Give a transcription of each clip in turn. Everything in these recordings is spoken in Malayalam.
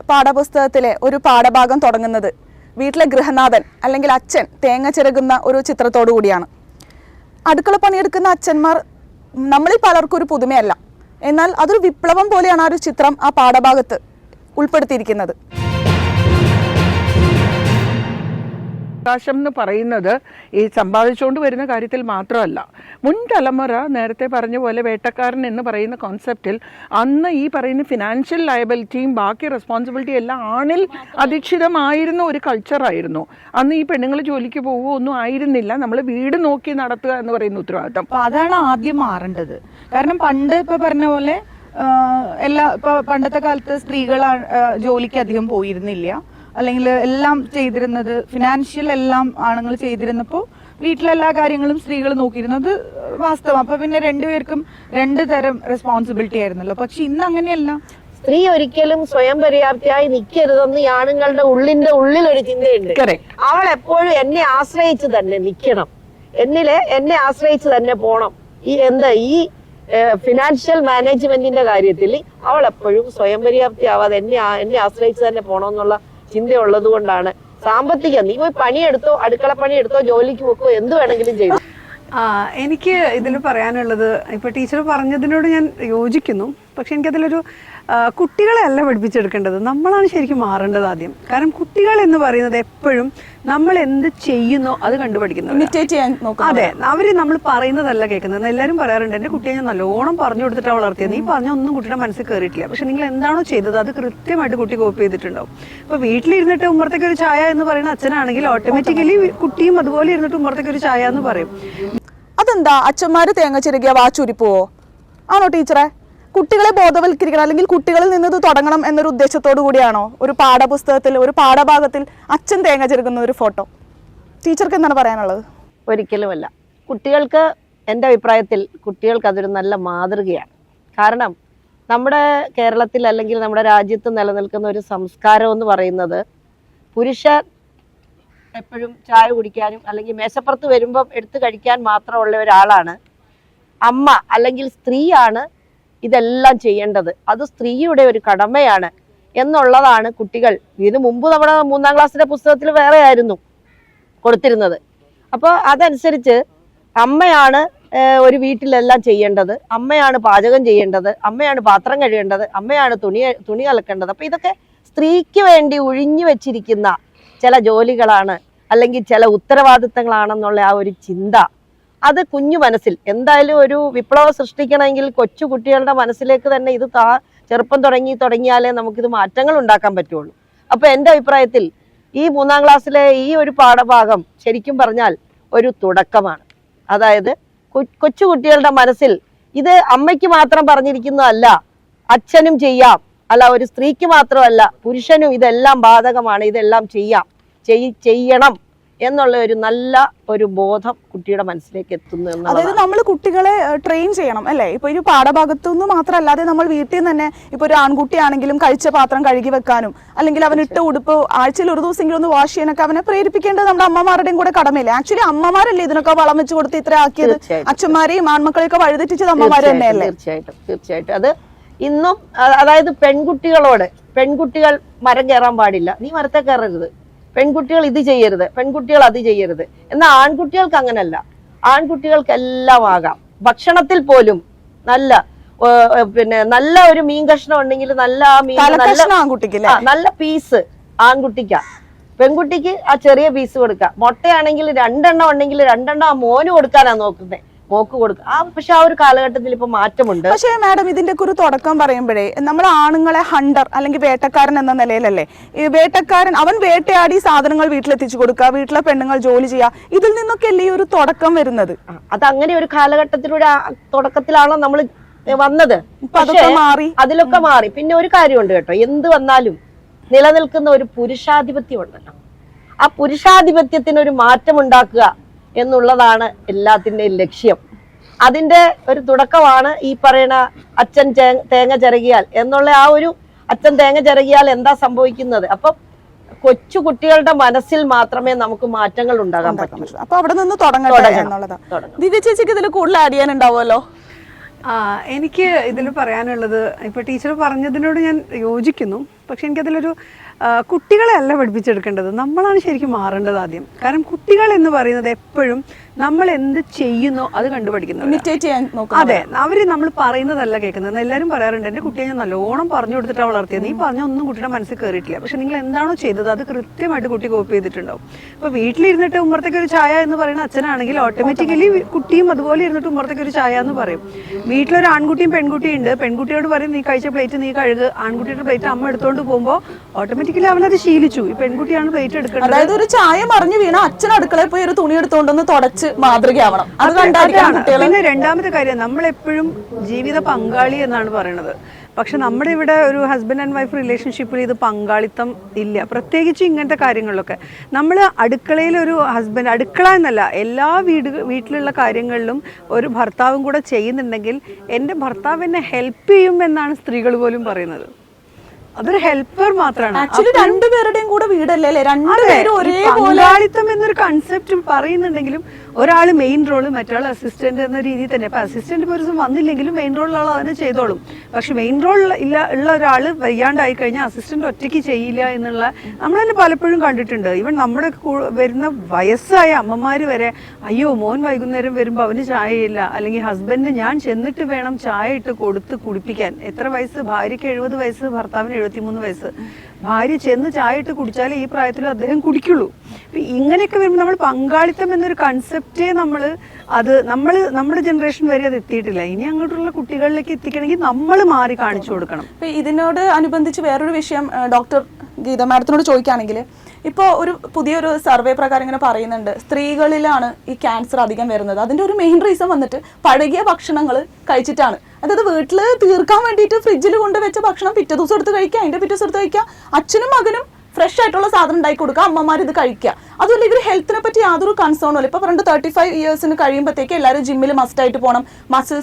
പാഠപുസ്തകത്തിലെ ഒരു പാഠഭാഗം തുടങ്ങുന്നത് വീട്ടിലെ ഗൃഹനാഥൻ അല്ലെങ്കിൽ അച്ഛൻ തേങ്ങ ചിരകുന്ന ഒരു ചിത്രത്തോടു കൂടിയാണ്. അടുക്കള പണിയെടുക്കുന്ന അച്ഛന്മാർ നമ്മളിൽ പലർക്കും ഒരു പുതുമയല്ല. എന്നാൽ അതൊരു വിപ്ലവം പോലെയാണ് ആ ഒരു ചിത്രം ആ പാഠഭാഗത്ത് ഉൾപ്പെടുത്തിയിരിക്കുന്നത്. അവകാശം എന്ന് പറയുന്നത് ഈ സമ്പാദിച്ചുകൊണ്ട് വരുന്ന കാര്യത്തിൽ മാത്രമല്ല, മുൻ തലമുറ നേരത്തെ പറഞ്ഞ പോലെ വേട്ടക്കാരൻ എന്ന് പറയുന്ന കോൺസെപ്റ്റിൽ അന്ന് ഈ പറയുന്ന ഫിനാൻഷ്യൽ ലയബിലിറ്റിയും ബാക്കി റെസ്പോൺസിബിലിറ്റിയും എല്ലാം ആണിൽ അധിഷ്ഠിതമായിരുന്ന ഒരു കൾച്ചറായിരുന്നു. അന്ന് ഈ പെണ്ണുങ്ങൾ ജോലിക്ക് പോവുകയോ ഒന്നും ആയിരുന്നില്ല. നമ്മൾ വീട് നോക്കി നടത്തുക എന്ന് പറയുന്ന ഉത്തരവാദിത്തം. അപ്പൊ അതാണ് ആദ്യം മാറേണ്ടത്. കാരണം പണ്ട് ഇപ്പൊ പറഞ്ഞ പോലെ ഇപ്പൊ പണ്ടത്തെ കാലത്ത് സ്ത്രീകൾ ജോലിക്ക് അധികം പോയിരുന്നില്ല, അല്ലെങ്കിൽ എല്ലാം ചെയ്തിരുന്നത് ഫിനാൻഷ്യൽ എല്ലാം ആണുങ്ങൾ ചെയ്തിരുന്നപ്പോൾ വീട്ടിലെല്ലാ കാര്യങ്ങളും സ്ത്രീകൾ നോക്കിയിരുന്നത് വാസ്തവം. അപ്പൊ പിന്നെ രണ്ടുപേർക്കും രണ്ടു തരം റെസ്പോൺസിബിലിറ്റി ആയിരുന്നല്ലോ. പക്ഷെ ഇന്ന് അങ്ങനെയല്ല. സ്ത്രീ ഒരിക്കലും സ്വയം പര്യാപ്തിയായി നിൽക്കരുതെന്ന് ഈ ആണുങ്ങളുടെ ഉള്ളിലൊരു ചിന്തയുണ്ട്. അവൾ എപ്പോഴും എന്നെ ആശ്രയിച്ച് തന്നെ നിൽക്കണം, എന്നെ ആശ്രയിച്ച് തന്നെ പോണം. ഈ ഫിനാൻഷ്യൽ മാനേജ്മെന്റിന്റെ കാര്യത്തിൽ അവൾ എപ്പോഴും സ്വയം പര്യാപ്തി ആവാതെ എന്നെ ആശ്രയിച്ച് തന്നെ പോണമെന്നുള്ള ചിന്തയുള്ളത് കൊണ്ടാണ് സാമ്പത്തികം. നീ പോയി പണിയെടുത്തോ, അടുക്കള പണിയെടുത്തോ, ജോലിക്ക് പോക്കോ, എന്ത് വേണമെങ്കിലും ചെയ്തു. എനിക്ക് ഇതിൽ പറയാനുള്ളത്, ഇപ്പൊ ടീച്ചർ പറഞ്ഞതിനോട് ഞാൻ യോജിക്കുന്നു. പക്ഷെ എനിക്കതിലൊരു കുട്ടികളെ അല്ല പഠിപ്പിച്ചെടുക്കേണ്ടത്, നമ്മളാണ് ശരിക്കും മാറേണ്ടത് ആദ്യം. കാരണം കുട്ടികൾ എന്ന് പറയുന്നത് എപ്പോഴും നമ്മൾ എന്ത് ചെയ്യുന്നോ അത് കണ്ടുപഠിക്കുന്നത്. അതെ, അവര് നമ്മൾ പറയുന്നതല്ല കേൾക്കുന്നത്. എല്ലാവരും പറയാറുണ്ട്, എന്റെ കുട്ടിയെ ഞാൻ നല്ലോണം പറഞ്ഞു കൊടുത്തിട്ടാണ് വളർത്തിയത്, നീ പറഞ്ഞ ഒന്നും കുട്ടിയുടെ മനസ്സിൽ കയറിയിട്ടില്ല. പക്ഷെ നിങ്ങൾ എന്താണോ ചെയ്തത് അത് കൃത്യമായിട്ട് കുട്ടി കോപ്പി ചെയ്തിട്ടുണ്ടാവും. ഇപ്പൊ വീട്ടിലിരുന്നിട്ട് ഉമ്മറത്തേക്ക് ഒരു ചായ എന്ന് പറയുന്ന അച്ഛനാണെങ്കിൽ ഓട്ടോമാറ്റിക്കലി കുട്ടിയും അതുപോലെ ഇരുന്നിട്ട് ഉമ്മറത്തേക്ക് ഒരു ചായ എന്ന് പറയും. അതെന്താ അച്ഛന്മാര് തേങ്ങ ചിരകിയ വാച്ചുരിപ്പോവോ ആണോ ടീച്ചറെ? കുട്ടികളെ ബോധവൽക്കരിക്കണം, അല്ലെങ്കിൽ കുട്ടികളിൽ നിന്നത് തുടങ്ങണം എന്നൊരു ഉദ്ദേശത്തോടു കൂടിയാണോ ഒരു പാഠപുസ്തകത്തിൽ ഒരു പാഠഭാഗത്തിൽ അച്ഛൻ തേങ്ങ ചിരകുന്ന ഒരു ഫോട്ടോ? ടീച്ചർക്ക് എന്താണ് പറയാനുള്ളത്? ഒരിക്കലുമല്ല. കുട്ടികൾക്ക്, എൻ്റെ അഭിപ്രായത്തിൽ കുട്ടികൾക്ക് അതൊരു നല്ല മാതൃകയാണ്. കാരണം നമ്മുടെ കേരളത്തിൽ അല്ലെങ്കിൽ നമ്മുടെ രാജ്യത്ത് നിലനിൽക്കുന്ന ഒരു സംസ്കാരം എന്ന് പറയുന്നത് പുരുഷൻ എപ്പോഴും ചായ കുടിക്കാനും അല്ലെങ്കിൽ മേശപ്പുറത്ത് വരുമ്പം എടുത്തു കഴിക്കാൻ മാത്രമുള്ള ഒരാളാണ്. അമ്മ അല്ലെങ്കിൽ സ്ത്രീയാണ് ഇതെല്ലാം ചെയ്യേണ്ടത്, അത് സ്ത്രീയുടെ ഒരു കടമയാണ് എന്നുള്ളതാണ് കുട്ടികൾ. ഇതിനു മുമ്പ് നമ്മുടെ 3ാം ക്ലാസ്സിലെ പുസ്തകത്തിൽ വേറെ ആയിരുന്നു കൊടുത്തിരുന്നത്. അപ്പോൾ അതനുസരിച്ച് അമ്മയാണ് ഒരു വീട്ടിലെല്ലാം ചെയ്യേണ്ടത്, അമ്മയാണ് പാചകം ചെയ്യേണ്ടത്, അമ്മയാണ് പാത്രം കഴുകേണ്ടത്, അമ്മയാണ് തുണി അലക്കേണ്ടത്. അപ്പോൾ ഇതൊക്കെ സ്ത്രീക്ക് വേണ്ടി ഒഴിഞ്ഞു വെച്ചിരിക്കുന്ന ചില ജോലികളാണ്, അല്ലെങ്കിൽ ചില ഉത്തരവാദിത്തങ്ങളാണെന്നുള്ള ആ ഒരു ചിന്ത അത് കുഞ്ഞു മനസ്സിൽ എന്തായാലും ഒരു വിപ്ലവം സൃഷ്ടിക്കണമെങ്കിൽ കൊച്ചു കുട്ടികളുടെ മനസ്സിലേക്ക് തന്നെ ഇത് ചെറുപ്പം തുടങ്ങിയാലേ നമുക്കിത് മാറ്റങ്ങൾ ഉണ്ടാക്കാൻ പറ്റുള്ളൂ. അപ്പൊ എൻ്റെ അഭിപ്രായത്തിൽ ഈ 3ാം ക്ലാസ്സിലെ ഈ ഒരു പാഠഭാഗം ശരിക്കും പറഞ്ഞാൽ ഒരു തുടക്കമാണ്. അതായത് കൊച്ചു കുട്ടികളുടെ മനസ്സിൽ ഇത് അമ്മയ്ക്ക് മാത്രം പറഞ്ഞിരിക്കുന്നതല്ല, അച്ഛനും ചെയ്യാം, അല്ല ഒരു സ്ത്രീക്ക് മാത്രമല്ല പുരുഷനും ഇതെല്ലാം ബാധകമാണ്, ഇതെല്ലാം ചെയ്യണം എന്നുള്ള ഒരു നല്ല ഒരു ബോധം കുട്ടിയുടെ മനസ്സിലേക്ക് എത്തുന്നു. അതായത് നമ്മൾ കുട്ടികളെ ട്രെയിൻ ചെയ്യണം അല്ലേ? ഇപ്പൊ ഒരു പാഠഭാഗത്തു നിന്ന് മാത്രമല്ലാതെ നമ്മൾ വീട്ടിൽ നിന്ന് തന്നെ ഇപ്പൊ ഒരു ആൺകുട്ടിയാണെങ്കിലും കഴിച്ച പാത്രം കഴുകി വെക്കാനും, അല്ലെങ്കിൽ അവൻ ഇട്ട ഉടുപ്പ് ആഴ്ചയിൽ ഒരു ദിവസമെങ്കിലും ഒന്ന് വാഷ് ചെയ്യാനൊക്കെ അവനെ പ്രേരിപ്പിക്കേണ്ടത് നമ്മുടെ അമ്മമാരുടെയും കൂടെ കടമയില്ലേ? ആക്ച്വലി അമ്മമാരല്ലേ ഇതിനൊക്കെ വളം വെച്ച് കൊടുത്ത് ഇത്ര ആക്കിയത്? അച്ഛന്മാരെയും ആൺമക്കളെയൊക്കെ വഴിതെറ്റിച്ചത് അമ്മമാര് തന്നെയല്ലേ? തീർച്ചയായിട്ടും. അത് ഇന്നും, അതായത് പെൺകുട്ടികൾ മരം കയറാൻ പാടില്ല, നീ മരത്തെ കയറരുത്, പെൺകുട്ടികൾ ഇത് ചെയ്യരുത്, പെൺകുട്ടികൾ അത് ചെയ്യരുത്. എന്നാൽ ആൺകുട്ടികൾക്ക് അങ്ങനല്ല. ആൺകുട്ടികൾക്ക് എല്ലാം ആകാം. ഭക്ഷണത്തിൽ പോലും നല്ല ഒരു മീൻ കഷ്ണം ഉണ്ടെങ്കിൽ നല്ല പീസ് ആൺകുട്ടിക്കാ, പെൺകുട്ടിക്ക് ആ ചെറിയ പീസ് കൊടുക്കാം. മുട്ടയാണെങ്കിൽ 2 ഉണ്ടെങ്കിൽ 2 ആ മോന് കൊടുക്കാനാ നോക്കുന്നത്, മോക്ക് കൊടുക്കുക. പക്ഷെ ആ ഒരു കാലഘട്ടത്തിൽ ഇപ്പൊ മാറ്റമുണ്ട്. പക്ഷേ മാഡം, ഇതിന്റെ ഒരു തുടക്കം പറയുമ്പോഴേ നമ്മൾ ആണുങ്ങളെ ഹണ്ടർ അല്ലെങ്കിൽ വേട്ടക്കാരൻ എന്ന നിലയിലല്ലേ? ഈ വേട്ടക്കാരൻ അവൻ വേട്ടയാടി സാധനങ്ങൾ വീട്ടിലെത്തിച്ചു കൊടുക്കുക, വീട്ടിലെ പെണ്ണുങ്ങൾ ജോലി ചെയ്യുക, ഇതിൽ നിന്നൊക്കെ അല്ലേ ഒരു തുടക്കം വരുന്നത്? അത് അങ്ങനെ ഒരു കാലഘട്ടത്തിലൂടെ തുടക്കത്തിലാണോ നമ്മൾ വന്നത്? അതിലൊക്കെ മാറി. പിന്നെ ഒരു കാര്യമുണ്ട് കേട്ടോ, എന്ത് വന്നാലും നിലനിൽക്കുന്ന ഒരു പുരുഷാധിപത്യം ഉണ്ടല്ലോ. ആ പുരുഷാധിപത്യത്തിനൊരു മാറ്റം ഉണ്ടാക്കുക എന്നുള്ളതാണ് എല്ലാത്തിൻ്റെയും ലക്ഷ്യം. അതിന്റെ ഒരു തുടക്കമാണ് ഈ പറയുന്ന അച്ഛൻ തേങ്ങ ചിരകിയാൽ എന്നുള്ള ആ ഒരു അച്ഛൻ തേങ്ങ ചിരകിയാൽ എന്താ സംഭവിക്കുന്നത്? അപ്പം കൊച്ചു കുട്ടികളുടെ മനസ്സിൽ മാത്രമേ നമുക്ക് മാറ്റങ്ങൾ ഉണ്ടാകാൻ പറ്റൂ. അപ്പൊ അവിടെ നിന്ന് തുടങ്ങട്ടെ എന്നുള്ളതാണ്. ദിവ്യ ചേച്ചിക്ക് ഇതിൽ കൂടുതൽ ആഡ് ചെയ്യാനുണ്ടാവുമല്ലോ? എനിക്ക് ഇതിൽ പറയാനുള്ളത്, ഇപ്പൊ ടീച്ചർ പറഞ്ഞതിനോട് ഞാൻ യോജിക്കുന്നു. പക്ഷെ എനിക്കതിലൊരു കുട്ടികളെ അല്ല പഠിപ്പിച്ചെടുക്കേണ്ടത്, നമ്മളാണ് ശരിക്കും മാറേണ്ടത് ആദ്യം. കാരണം കുട്ടികൾ എന്ന് പറയുന്നത് എപ്പോഴും നമ്മൾ എന്ത് ചെയ്യുന്നോ അത് കണ്ടുപഠിക്കുന്നത്. ഇമിറ്റേറ്റ് ചെയ്യാൻ നോക്കും. അതെ, അവര് നമ്മൾ പറയുന്നതല്ല കേൾക്കുന്നത്. എല്ലാവരും പറയാറുണ്ട് എൻ്റെ കുട്ടിയെ ഞാൻ നല്ലോണം പറഞ്ഞു കൊടുത്തിട്ടാണ് വളർത്തിയത്, നീ പറഞ്ഞ ഒന്നും കുട്ടിയുടെ മനസ്സിൽ കയറിയിട്ടില്ല. പക്ഷെ നിങ്ങൾ എന്താണോ ചെയ്തത് അത് കൃത്യമായിട്ട് കുട്ടി കോപ്പി ചെയ്തിട്ടുണ്ടാവും. ഇപ്പൊ വീട്ടിലിരുന്നിട്ട് ഉമ്മറത്തേക്ക് ഒരു ചായ എന്ന് പറയുന്ന അച്ഛനാണെങ്കിൽ ഓട്ടോമാറ്റിക്കലി കുട്ടിയും അതുപോലെ ഇരുന്നിട്ട് ഉമ്മറത്തേക്ക് ഒരു ചായ എന്ന് പറയും. വീട്ടിലൊരു ആൺകുട്ടിയും പെൺകുട്ടിയും ഉണ്ട്, പെൺകുട്ടിയോട് പറയും നീ കഴിച്ച പ്ലേറ്റ് നീ കഴുകുക, ആൺകുട്ടിയുടെ പ്ലേറ്റ് അമ്മ എടുത്തോണ്ട് പോകുമ്പോൾ ഓട്ടോമാറ്റിക്കലി അവനത് ശീലിച്ചു. ഈ പെൺകുട്ടിയാണ് പ്ലേറ്റ് എടുക്കുന്നത്. അതായത് ഒരു ചായ മറിഞ്ഞു വീണ അച്ഛൻ അടുക്കളയിൽ പോയി ഒരു തുണി എടുത്തോണ്ടൊന്ന് തുടച്ച് മാതൃകയാവണം. അത് കണ്ടാണ്. പിന്നെ രണ്ടാമത്തെ കാര്യം, നമ്മളെപ്പോഴും ജീവിത പങ്കാളി എന്നാണ് പറയുന്നത്. പക്ഷെ നമ്മുടെ ഇവിടെ ഒരു ഹസ്ബൻഡ് ആൻഡ് വൈഫ് റിലേഷൻഷിപ്പിൽ ഇത് പങ്കാളിത്തം ഇല്ല, പ്രത്യേകിച്ച് ഇങ്ങനത്തെ കാര്യങ്ങളിലൊക്കെ. നമ്മൾ അടുക്കളയിലൊരു ഹസ്ബൻഡ്, അടുക്കള എന്നല്ല എല്ലാ വീട്ടിലുള്ള കാര്യങ്ങളിലും ഒരു ഭർത്താവും കൂടെ ചെയ്യുന്നുണ്ടെങ്കിൽ എൻ്റെ ഭർത്താവ് എന്നെ ഹെൽപ്പ് ചെയ്യും എന്നാണ് സ്ത്രീകൾ പോലും പറയുന്നത്. അതൊരു ഹെൽപ്പർ മാത്രമാണ്. ആക്ച്വലി രണ്ടുപേരുടെയും കൂടെ വീടല്ലേ അല്ലേ, രണ്ടുപേരും ഒരേപോലെ. പങ്കാളിത്തം എന്നൊരു കൺസെപ്റ്റ് പറയുന്നുണ്ടെങ്കിലും ഒരാൾ മെയിൻ റോള് മറ്റൊരാൾ അസിസ്റ്റന്റ് എന്ന രീതിയിൽ തന്നെ. ഇപ്പൊ അസിസ്റ്റന്റ് ഒരു ദിവസം വന്നില്ലെങ്കിലും മെയിൻ റോളിലുള്ള അതിനെ ചെയ്തോളും. പക്ഷെ മെയിൻ റോൾ ഉള്ള ഒരാൾ വയ്യാണ്ടായി കഴിഞ്ഞാൽ അസിസ്റ്റന്റ് ഒറ്റയ്ക്ക് ചെയ്യില്ല എന്നുള്ള നമ്മൾ തന്നെ പലപ്പോഴും കണ്ടിട്ടുണ്ട്. ഈവൻ നമ്മുടെ വരുന്ന വയസ്സായ അമ്മമാര് വരെ അയ്യോ മോൻ വൈകുന്നേരം വരുമ്പോൾ അവന് ചായയില്ല, അല്ലെങ്കിൽ ഹസ്ബൻഡ് ഞാൻ ചെന്നിട്ട് വേണം ചായ ഇട്ട് കൊടുത്ത് കുടിപ്പിക്കാൻ. എത്ര വയസ്സ്? ഭാര്യയ്ക്ക് 70 വയസ്സ്, ഭർത്താവിന് 73 വയസ്സ്. ഭാര്യ ചെന്ന് ചായ ഇട്ട് കുടിച്ചാലേ ഈ പ്രായത്തിൽ അദ്ദേഹം കുടിക്കുള്ളൂ. ഇങ്ങനെയൊക്കെ വരുമ്പോൾ നമ്മൾ പങ്കാളിത്തം എന്നൊരു കൺസെപ്റ്റേ നമ്മുടെ ജനറേഷൻ വരെ അത് എത്തിയിട്ടില്ല. ഇനി അങ്ങോട്ടുള്ള കുട്ടികളിലേക്ക് എത്തിക്കണമെങ്കിൽ നമ്മൾ മാറി കാണിച്ചു കൊടുക്കണം. ഇതിനോട് അനുബന്ധിച്ച് വേറൊരു വിഷയം ഡോക്ടർ ഗീത മാഡത്തിനോട് ചോദിക്കുകയാണെങ്കിൽ, ഇപ്പോൾ ഒരു പുതിയൊരു സർവേ പ്രകാരം ഇങ്ങനെ പറയുന്നുണ്ട് സ്ത്രീകളിലാണ് ഈ ക്യാൻസർ അധികം വരുന്നത്. അതിന്റെ ഒരു മെയിൻ റീസൺ വന്നിട്ട് പഴകിയ ഭക്ഷണങ്ങൾ കഴിച്ചിട്ടാണ്. അതായത് വീട്ടിൽ തീർക്കാൻ വേണ്ടിയിട്ട് ഫ്രിഡ്ജിൽ കൊണ്ടുവച്ച ഭക്ഷണം പിറ്റേ ദിവസം എടുത്ത് കഴിക്കുക, അതിന്റെ പിറ്റേ ദിവസം എടുത്ത് കഴിക്കുക, അച്ഛനും മകനും ഫ്രഷ് ആയിട്ടുള്ള സാധനം ഉണ്ടാക്കി കൊടുക്കുക, അമ്മമാർ ഇത് കഴിക്കുക. അതുപോലെ ഇവർ ഹെൽത്തിനെ പറ്റി യാതൊരു കൺസേണും ഇല്ല. ഇപ്പൊ 35 ഇയേഴ്സിന് കഴിയുമ്പോഴത്തേക്ക് എല്ലാവരും ജിമ്മിൽ മസ്റ്റ് ആയിട്ട് പോകണം, മസിൽ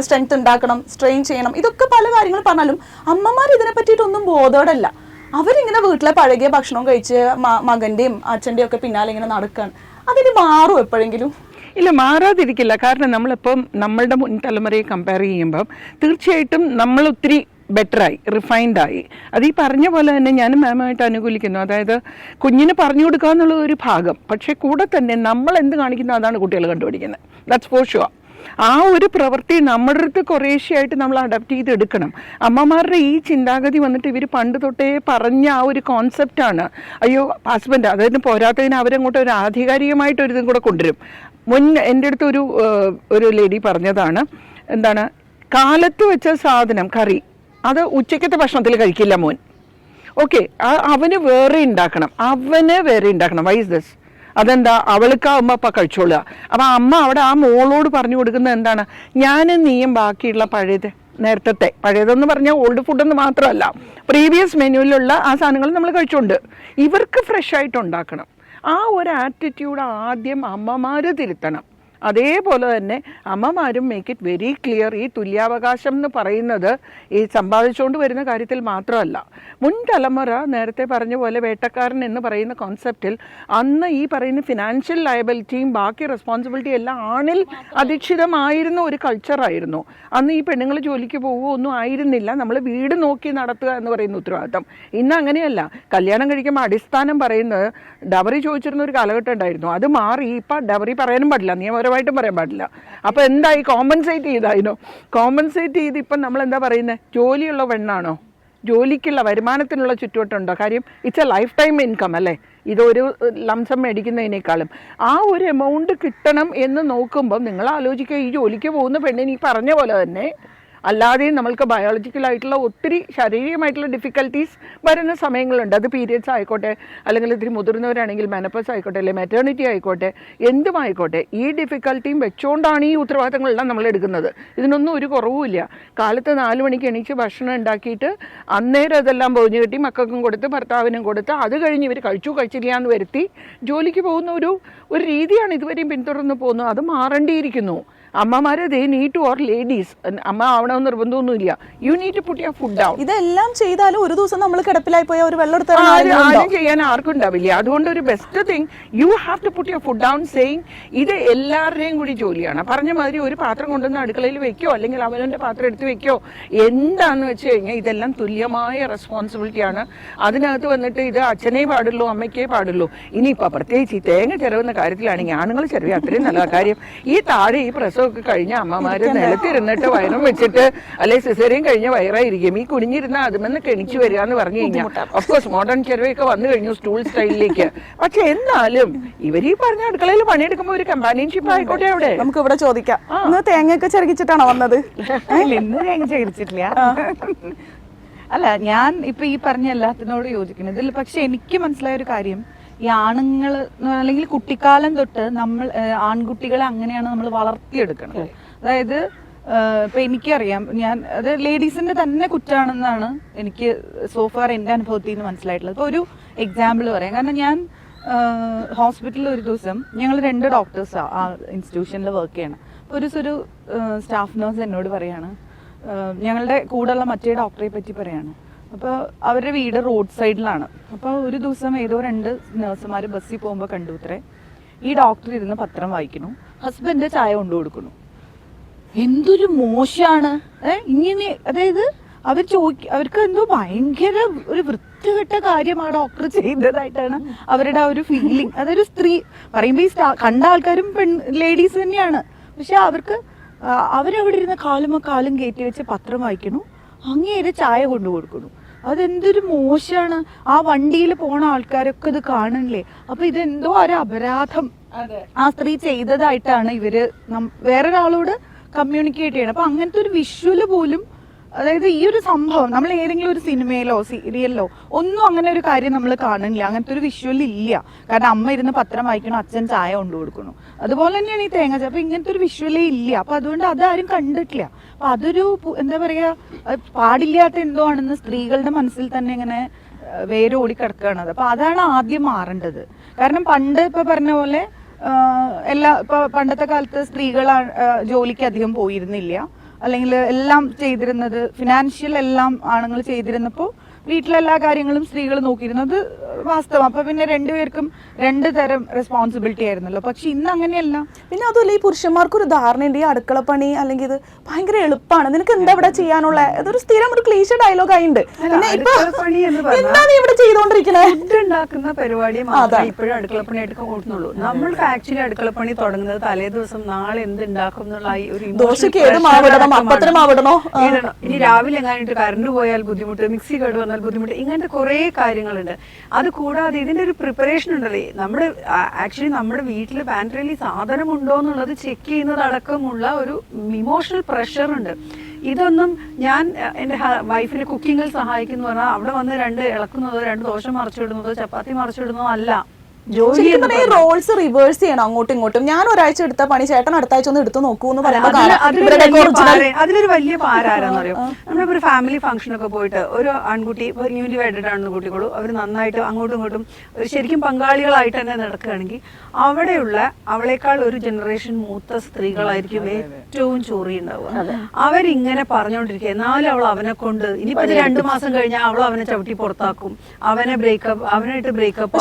സ്ട്രെങ്ത് ഉണ്ടാക്കണം, സ്ട്രെയിൻ ചെയ്യണം, ഇതൊക്കെ പല കാര്യങ്ങൾ പറഞ്ഞാലും അമ്മമാർ ഇതിനെ പറ്റിയിട്ടൊന്നും ബോധോടല്ല. അവരിങ്ങനെ വീട്ടിലെ പഴകിയ ഭക്ഷണം കഴിച്ച് മകന്റെയും അച്ഛന്റെയും ഒക്കെ പിന്നാലെ ഇങ്ങനെ നടക്കുകയാണ്. അതിന് മാറും എപ്പോഴെങ്കിലും? ഇല്ല, മാറാതിരിക്കില്ല. കാരണം നമ്മളിപ്പം നമ്മളുടെ മുൻ തലമുറയെ കമ്പയർ ചെയ്യുമ്പം തീർച്ചയായിട്ടും നമ്മൾ ഒത്തിരി ബെറ്ററായി, റിഫൈൻഡായി. അത് ഈ പറഞ്ഞ പോലെ തന്നെ ഞാനും മാമായിട്ട് അനുകൂലിക്കുന്നു. അതായത് കുഞ്ഞിന് പറഞ്ഞു കൊടുക്കുക എന്നുള്ള ഒരു ഭാഗം, പക്ഷേ കൂടെ തന്നെ നമ്മൾ എന്ത് കാണിക്കുന്നു അതാണ് കുട്ടികൾ കണ്ടുപിടിക്കുന്നത്. That's for sure. ആ ഒരു പ്രവൃത്തി നമ്മുടെ അടുത്ത് കുറേശ്ശെയായിട്ട് നമ്മൾ അഡാപ്റ്റ് ചെയ്തെടുക്കണം. അമ്മമാരുടെ ഈ ചിന്താഗതി വന്നിട്ട് ഇവർ പണ്ട് തൊട്ടേ പറഞ്ഞ ആ ഒരു കോൺസെപ്റ്റാണ്. അയ്യോ ഹസ്ബൻഡ്, അതായത് പോരാത്തതിന് അവരങ്ങോട്ട് ഒരു ആധികാരികമായിട്ടൊരിതും കൂടെ കൊണ്ടുവരും. എൻ്റെ അടുത്ത് ഒരു ലേഡി പറഞ്ഞതാണ്, എന്താണ്, കാലത്ത് വെച്ച സാധനം കറി അത് ഉച്ചക്കത്തെ ഭക്ഷണത്തിൽ കഴിക്കില്ല മോൻ. ഓക്കെ, അവന് വേറെ ഉണ്ടാക്കണം. Why is this? അതെന്താ? അവൾക്കാവുമ്പോൾ അപ്പം കഴിച്ചോളുക. അപ്പം അമ്മ അവിടെ ആ മോളോട് പറഞ്ഞു കൊടുക്കുന്നത് എന്താണ്? ഞാനും നീയും ബാക്കിയുള്ള പഴയതെന്ന് പറഞ്ഞാൽ ഓൾഡ് ഫുഡെന്ന് മാത്രമല്ല, പ്രീവിയസ് മെനുവിലുള്ള ആ സാധനങ്ങൾ നമ്മൾ കഴിച്ചുകൊണ്ട് ഇവർക്ക് ഫ്രഷ് ആയിട്ട് ഉണ്ടാക്കണം. ആ ഒരു ആറ്റിറ്റ്യൂഡ് ആദ്യം അമ്മമാർ തിരുത്തണം. അതേപോലെ തന്നെ അമ്മമാരും മേക്ക് ഇറ്റ് വെരി ക്ലിയർ. ഈ തുല്യാവകാശം എന്ന് പറയുന്നത് ഈ സമ്പാദിച്ചുകൊണ്ട് വരുന്ന കാര്യത്തിൽ മാത്രമല്ല. മുൻ തലമുറ നേരത്തെ പറഞ്ഞ പോലെ വേട്ടക്കാരൻ എന്ന് പറയുന്ന കോൺസെപ്റ്റിൽ അന്ന് ഈ പറയുന്ന ഫിനാൻഷ്യൽ ലയബിലിറ്റിയും ബാക്കി റെസ്പോൺസിബിലിറ്റി എല്ലാം ആണിൽ അധിഷ്ഠിതമായിരുന്ന ഒരു കൾച്ചറായിരുന്നു. അന്ന് ഈ പെണ്ണുങ്ങൾ ജോലിക്ക് പോവുകയോ ഒന്നും ആയിരുന്നില്ല. നമ്മൾ വീട് നോക്കി നടത്തുക എന്ന് പറയുന്ന ഉത്തരവാദിത്തം. ഇന്ന് അങ്ങനെയല്ല. കല്യാണം കഴിക്കുമ്പോൾ അടിസ്ഥാനം പറയുന്നത് ഡവറി ചോദിച്ചിരുന്ന ഒരു കാലഘട്ടം ഉണ്ടായിരുന്നു. അത് മാറി. ഇപ്പം ഡവറി പറയാനും പാടില്ല, നിയമപരമായിട്ടും പറയാൻ പാടില്ല. അപ്പോൾ എന്തായി? കോമ്പൻസേറ്റ് ചെയ്ത് ഇപ്പം നമ്മൾ എന്താ പറയുന്നത്? ജോലിയുള്ള പെണ്ണാണോ? ജോലിക്കുള്ള വരുമാനത്തിനുള്ള ചുറ്റുവട്ടമുണ്ടോ? കാര്യം it's A life time income അല്ലേ? ഇതൊരു ലംസം മേടിക്കുന്നതിനേക്കാളും ആ ഒരു എമൗണ്ട് കിട്ടണം എന്ന് നോക്കുമ്പം നിങ്ങൾ ആലോചിക്കുക, ഈ ജോലിക്ക് പോകുന്ന പെണ്ണിന് ഈ പറഞ്ഞ പോലെ തന്നെ അല്ലാതെയും നമ്മൾക്ക് ബയോളജിക്കലായിട്ടുള്ള ഒത്തിരി ശാരീരികമായിട്ടുള്ള ഡിഫിക്കൽട്ടീസ് വരുന്ന സമയങ്ങളുണ്ട്. അത് പീരിയഡ്സ് ആയിക്കോട്ടെ, അല്ലെങ്കിൽ ഇത്തിരി മുതിർന്നവരാണെങ്കിൽ മെനോപോസ് ആയിക്കോട്ടെ, അല്ലെങ്കിൽ മെറ്റേണിറ്റി ആയിക്കോട്ടെ, എന്തുമായിക്കോട്ടെ, ഈ ഡിഫിക്കൽട്ടിയും വെച്ചുകൊണ്ടാണ് ഈ ഉത്തരവാദിത്തങ്ങളെല്ലാം നമ്മൾ എടുക്കുന്നത്. ഇതിനൊന്നും ഒരു കുറവുമില്ല. കാലത്ത് 4 മണിക്ക് എണീച്ച് ഭക്ഷണം ഉണ്ടാക്കിയിട്ട് അന്നേരം അതെല്ലാം പൊതിഞ്ഞ് കെട്ടി മക്കൾക്കും കൊടുത്ത് ഭർത്താവിനും കൊടുത്ത് അത് കഴിഞ്ഞ് ഇവർ കഴിച്ചില്ല എന്ന് വരുത്തി ജോലിക്ക് പോകുന്ന ഒരു രീതിയാണ് ഇതുവരെയും പിന്തുടർന്ന് പോകുന്നത്. അത് മാറേണ്ടിയിരിക്കുന്നു. അമ്മമാരെ they need to or ladies അമ്മ ആവണമെന്ന് നിർബന്ധമൊന്നുമില്ല. You need to put your food down. ഇതെല്ലാം ചെയ്താലും ഒരു ദിവസം നമ്മൾ കിടപ്പിലായി പോയാൽ ഒരു വെള്ളം എടുത്ത് ആരും ചെയ്യാൻ ആർക്കും ഉണ്ടാവില്ല. അതുകൊണ്ട് ഒരു best thing you have to put your food down saying ഇത് എല്ലാവരുടെയും കൂടി ജോലിയാണ്. പറഞ്ഞ മാതിരി ഒരു പാത്രം കൊണ്ടുവന്ന് അടുക്കളയിൽ വെക്കോ അല്ലെങ്കിൽ അവനവന്റെ പാത്രം എടുത്ത് വെക്കോ എന്താന്ന് വെച്ച് കഴിഞ്ഞാൽ ഇതെല്ലാം തുല്യമായ റെസ്പോൺസിബിലിറ്റിയാണ്. അതിനകത്ത് വന്നിട്ട് ഇത് അച്ഛനേ പാടുള്ളൂ അമ്മയ്ക്കേ പാടുള്ളൂ. ഇനിയിപ്പോൾ പ്രത്യേകിച്ച് ഈ തേങ്ങ ചിലവുന്ന കാര്യത്തിലാണെങ്കിൽ ആണുങ്ങൾ ചെലവ് അത്രയും നല്ല കാര്യം. ഈ താഴെ ഈ പ്രസവമൊക്കെ കഴിഞ്ഞ അമ്മമാര് നിലത്തിരുന്നിട്ട് വയറും വെച്ചിട്ട് അല്ലെ സിസേറിയൻ കഴിഞ്ഞ വയറായിരിക്കും ഈ കുനിഞ്ഞിരുന്ന അതുമെന്ന് കെണിച്ചു വരിക എന്ന് പറഞ്ഞു കഴിഞ്ഞാൽ ഓഫ്കോഴ്സ് മോഡേൺ ചെലവൊക്കെ വന്നു കഴിഞ്ഞു സ്റ്റൂൾ സ്റ്റൈലിലേക്ക്. പക്ഷെ എന്നാലും ഇവർ ഈ പറഞ്ഞ അടുക്കളയിൽ പണിയെടുക്കുമ്പോൾ ഒരു കമ്പാനിയൻഷിപ്പ് ആയിക്കോട്ടെ. അവിടെ നമുക്ക് ഇവിടെ ചോദിക്കാം, ഇന്ന് തേങ്ങയൊക്കെ ചിരകിച്ചിട്ടാണോ വന്നത്? ഇന്ന് തേങ്ങ ചിരകിച്ചിട്ടില്ല. അല്ല, ഞാൻ ഇപ്പൊ ഈ പറഞ്ഞ എല്ലാത്തിനോട് യോജിക്കുന്നത്. ഇതിൽ പക്ഷെ എനിക്ക് മനസ്സിലായ ഒരു കാര്യം, ഈ ആണുങ്ങൾ അല്ലെങ്കിൽ കുട്ടിക്കാലം തൊട്ട് നമ്മൾ ആൺകുട്ടികളെ അങ്ങനെയാണ് നമ്മൾ വളർത്തിയെടുക്കണം. അതായത് ഇപ്പൊ എനിക്കറിയാം, ഞാൻ അത് ലേഡീസിന്റെ തന്നെ കുറ്റാണെന്നാണ് എനിക്ക് സോഫാർ എൻ്റെ അനുഭവത്തിൽ നിന്ന് മനസ്സിലായിട്ടുള്ളത്. ഇപ്പൊ ഒരു എക്സാമ്പിൾ പറയാം. കാരണം ഞാൻ ഹോസ്പിറ്റലിൽ ഒരു ദിവസം ഞങ്ങൾ 2 ഡോക്ടേഴ്സാണ് ആ ഇൻസ്റ്റിറ്റ്യൂഷനിൽ വർക്ക് ചെയ്യണം. അപ്പോൾ ഒരു സ്റ്റാഫ് നേഴ്സ് എന്നോട് പറയാണ്, ഞങ്ങളുടെ കൂടെയുള്ള മറ്റേ ഡോക്ടറെ പറ്റി പറയാണ്. അപ്പോൾ അവരുടെ വീട് റോഡ് സൈഡിലാണ്. അപ്പോൾ ഒരു ദിവസം ഏതോ 2 നേഴ്സുമാർ ബസ്സിൽ പോകുമ്പോൾ കണ്ടു ഇത്രേ ഈ ഡോക്ടർ ഇരുന്ന് പത്രം വായിക്കുന്നു, ഹസ്ബൻഡ് ചായ കൊണ്ടു കൊടുക്കുന്നു. എന്തൊരു മോശമാണ് ഇങ്ങനെ. അതായത് അവർക്ക് എന്തോ ഭയങ്കര ഒരു വൃത്തികെട്ട കാര്യം ആ ഡോക്ടർ ചെയ്തതായിട്ടാണ് അവരുടെ ആ ഒരു ഫീലിംഗ്. അതൊരു സ്ത്രീ പറയുമ്പോൾ ഈ കണ്ട ആൾക്കാരും ലേഡീസ് തന്നെയാണ്. പക്ഷെ അവരവിടെ ഇരുന്ന് കാലും കയറ്റി വെച്ച് പത്രം വായിക്കണു, അങ്ങേരെ ചായ കൊണ്ടു കൊടുക്കണു. അതെന്തൊരു മോശമാണ്. ആ വണ്ടിയിൽ പോണ ആൾക്കാരൊക്കെ ഇത് കാണണില്ലേ? അപ്പൊ ഇതെന്തോ ഒരു അപരാധം ആ സ്ത്രീ ചെയ്തതായിട്ടാണ് ഇവര് വേറൊരാളോട് കമ്മ്യൂണിക്കേറ്റ് ചെയ്യണം. അപ്പൊ അങ്ങനത്തെ ഒരു വിഷ്വല് പോലും, അതായത് ഈ ഒരു സംഭവം നമ്മൾ ഏതെങ്കിലും ഒരു സിനിമയിലോ സീരിയലിലോ ഒന്നും അങ്ങനെ ഒരു കാര്യം നമ്മൾ കാണുന്നില്ല. അങ്ങനത്തെ ഒരു വിഷ്വൽ ഇല്ല. കാരണം അമ്മ ഇരുന്ന് പത്രം വായിക്കണം, അച്ഛൻ ചായ കൊണ്ടു കൊടുക്കണം. അതുപോലെ തന്നെയാണ് ഈ തേങ്ങ. അപ്പൊ ഇങ്ങനത്തെ ഒരു വിഷ്വലേ ഇല്ല. അപ്പൊ അതുകൊണ്ട് അതാരും കണ്ടിട്ടില്ല. അപ്പൊ അതൊരു എന്താ പറയാ, പാടില്ലാത്ത എന്തോ ആണെന്ന് സ്ത്രീകളുടെ മനസ്സിൽ തന്നെ ഇങ്ങനെ വേരോടി കിടക്കുകയാണ്. അപ്പൊ അതാണ് ആദ്യം മാറേണ്ടത്. കാരണം പണ്ട് ഇപ്പൊ പറഞ്ഞ പോലെ ഇപ്പൊ പണ്ടത്തെ കാലത്ത് സ്ത്രീകൾ ജോലിക്ക് അധികം പോയിരുന്നില്ല, അല്ലെങ്കിൽ എല്ലാം ചെയ്തിരുന്നത് ഫിനാൻഷ്യൽ എല്ലാം ആണുങ്ങൾ ചെയ്തിരുന്നപ്പോൾ വീട്ടിലെല്ലാ കാര്യങ്ങളും സ്ത്രീകൾ നോക്കിയിരുന്നത് വാസ്തവം. അപ്പൊ പിന്നെ 2 പേർക്കും 2 തരം റെസ്പോൺസിബിലിറ്റി ആയിരുന്നല്ലോ. പക്ഷെ ഇന്ന് അങ്ങനെയല്ല. പിന്നെ അതുമല്ല, ഈ പുരുഷന്മാർക്ക് ഒരു ധാരണയുണ്ട് ഈ അടുക്കളപ്പണി അല്ലെങ്കിൽ ഇത് ഭയങ്കര എളുപ്പമാണ്, നിനക്ക് എന്താ ഇവിടെ ചെയ്യാനുള്ള, ഇതൊരു സ്ഥിരം ഒരു ക്ലീശ ഡയലോഗ് ആയിട്ടുണ്ട്. എന്താ നീ ഇവിടെ ചെയ്തോണ്ടിരിക്കുന്നത്? ഫുഡ് ഉണ്ടാക്കുന്ന പരിപാടി മാത്രമേ ഇപ്പോഴും അടുക്കളപ്പണിയായിട്ട് കൂട്ടുന്നുള്ളൂ. നമ്മൾക്ക് ആക്ച്വലി അടുക്കളപ്പണി തുടങ്ങുന്നത് തലേ ദിവസം നാളെ എന്ത് ഉണ്ടാക്കും എന്നുള്ള ഒരു ഇനി രാവിലെ എങ്ങാനിട്ട് കറണ്ട് പോയാൽ ബുദ്ധിമുട്ട്, മിക്സി കേടുവന്നാൽ ബുദ്ധിമുട്ട്, ഇങ്ങനത്തെ കുറെ കാര്യങ്ങളുണ്ട്. അത് കൂടാതെ ഇതിന്റെ ഒരു പ്രിപ്പറേഷൻ ഉണ്ടല്ലേ, നമ്മുടെ വീട്ടിൽ പാൻട്രിയിൽ സാധനം ഉണ്ടോ എന്നുള്ളത് ചെക്ക് ചെയ്യുന്നത് അടക്കമുള്ള ഒരു ഇമോഷണൽ പ്രഷർ ഉണ്ട്. ഇതൊന്നും ഞാൻ എൻ്റെ വൈഫിനെ കുക്കിങ്ങിൽ സഹായിക്കുന്നു പറഞ്ഞാൽ അവിടെ വന്ന് 2 ഇളക്കുന്നതോ 2 ദോശ മറിച്ചിടുന്നതോ ചപ്പാത്തി മറിച്ചിടുന്നതോ അല്ല. റോൾസ് റിവേഴ്സ് ചെയ്യണം അങ്ങോട്ടും ഇങ്ങോട്ടും. ഞാൻ ഒരാഴ്ച എടുത്ത പണി ചേട്ടൻ അടുത്ത ആഴ്ച ഒന്ന് എടുത്തു നോക്കൂ എന്ന് അതിലൊരു വലിയ പാരാന്ന് പറയും. നമ്മളിപ്പോ ഒരു ഫാമിലി ഫംഗ്ഷൻ ഒക്കെ പോയിട്ട് ഒരു ആൺകുട്ടി ന്യൂലി വെഡഡ് ആണെന്ന് കൂട്ടിക്കോളൂ, അവർ നന്നായിട്ട് അങ്ങോട്ടും ഇങ്ങോട്ടും ശരിക്കും പങ്കാളികളായിട്ട് തന്നെ നടക്കുകയാണെങ്കിൽ അവിടെയുള്ള അവളേക്കാൾ ഒരു ജനറേഷൻ മൂത്ത സ്ത്രീകളായിരിക്കും ഏറ്റവും ചോറി ഉണ്ടാവുക. അവരിങ്ങനെ പറഞ്ഞുകൊണ്ടിരിക്കുക, എന്നാലും അവൾ അവനെ കൊണ്ട് ഇനിയിപ്പോ 2 മാസം കഴിഞ്ഞാൽ അവൾ അവനെ ചവിട്ടി പുറത്താക്കും, അവനായിട്ട് ബ്രേക്കപ്പ്.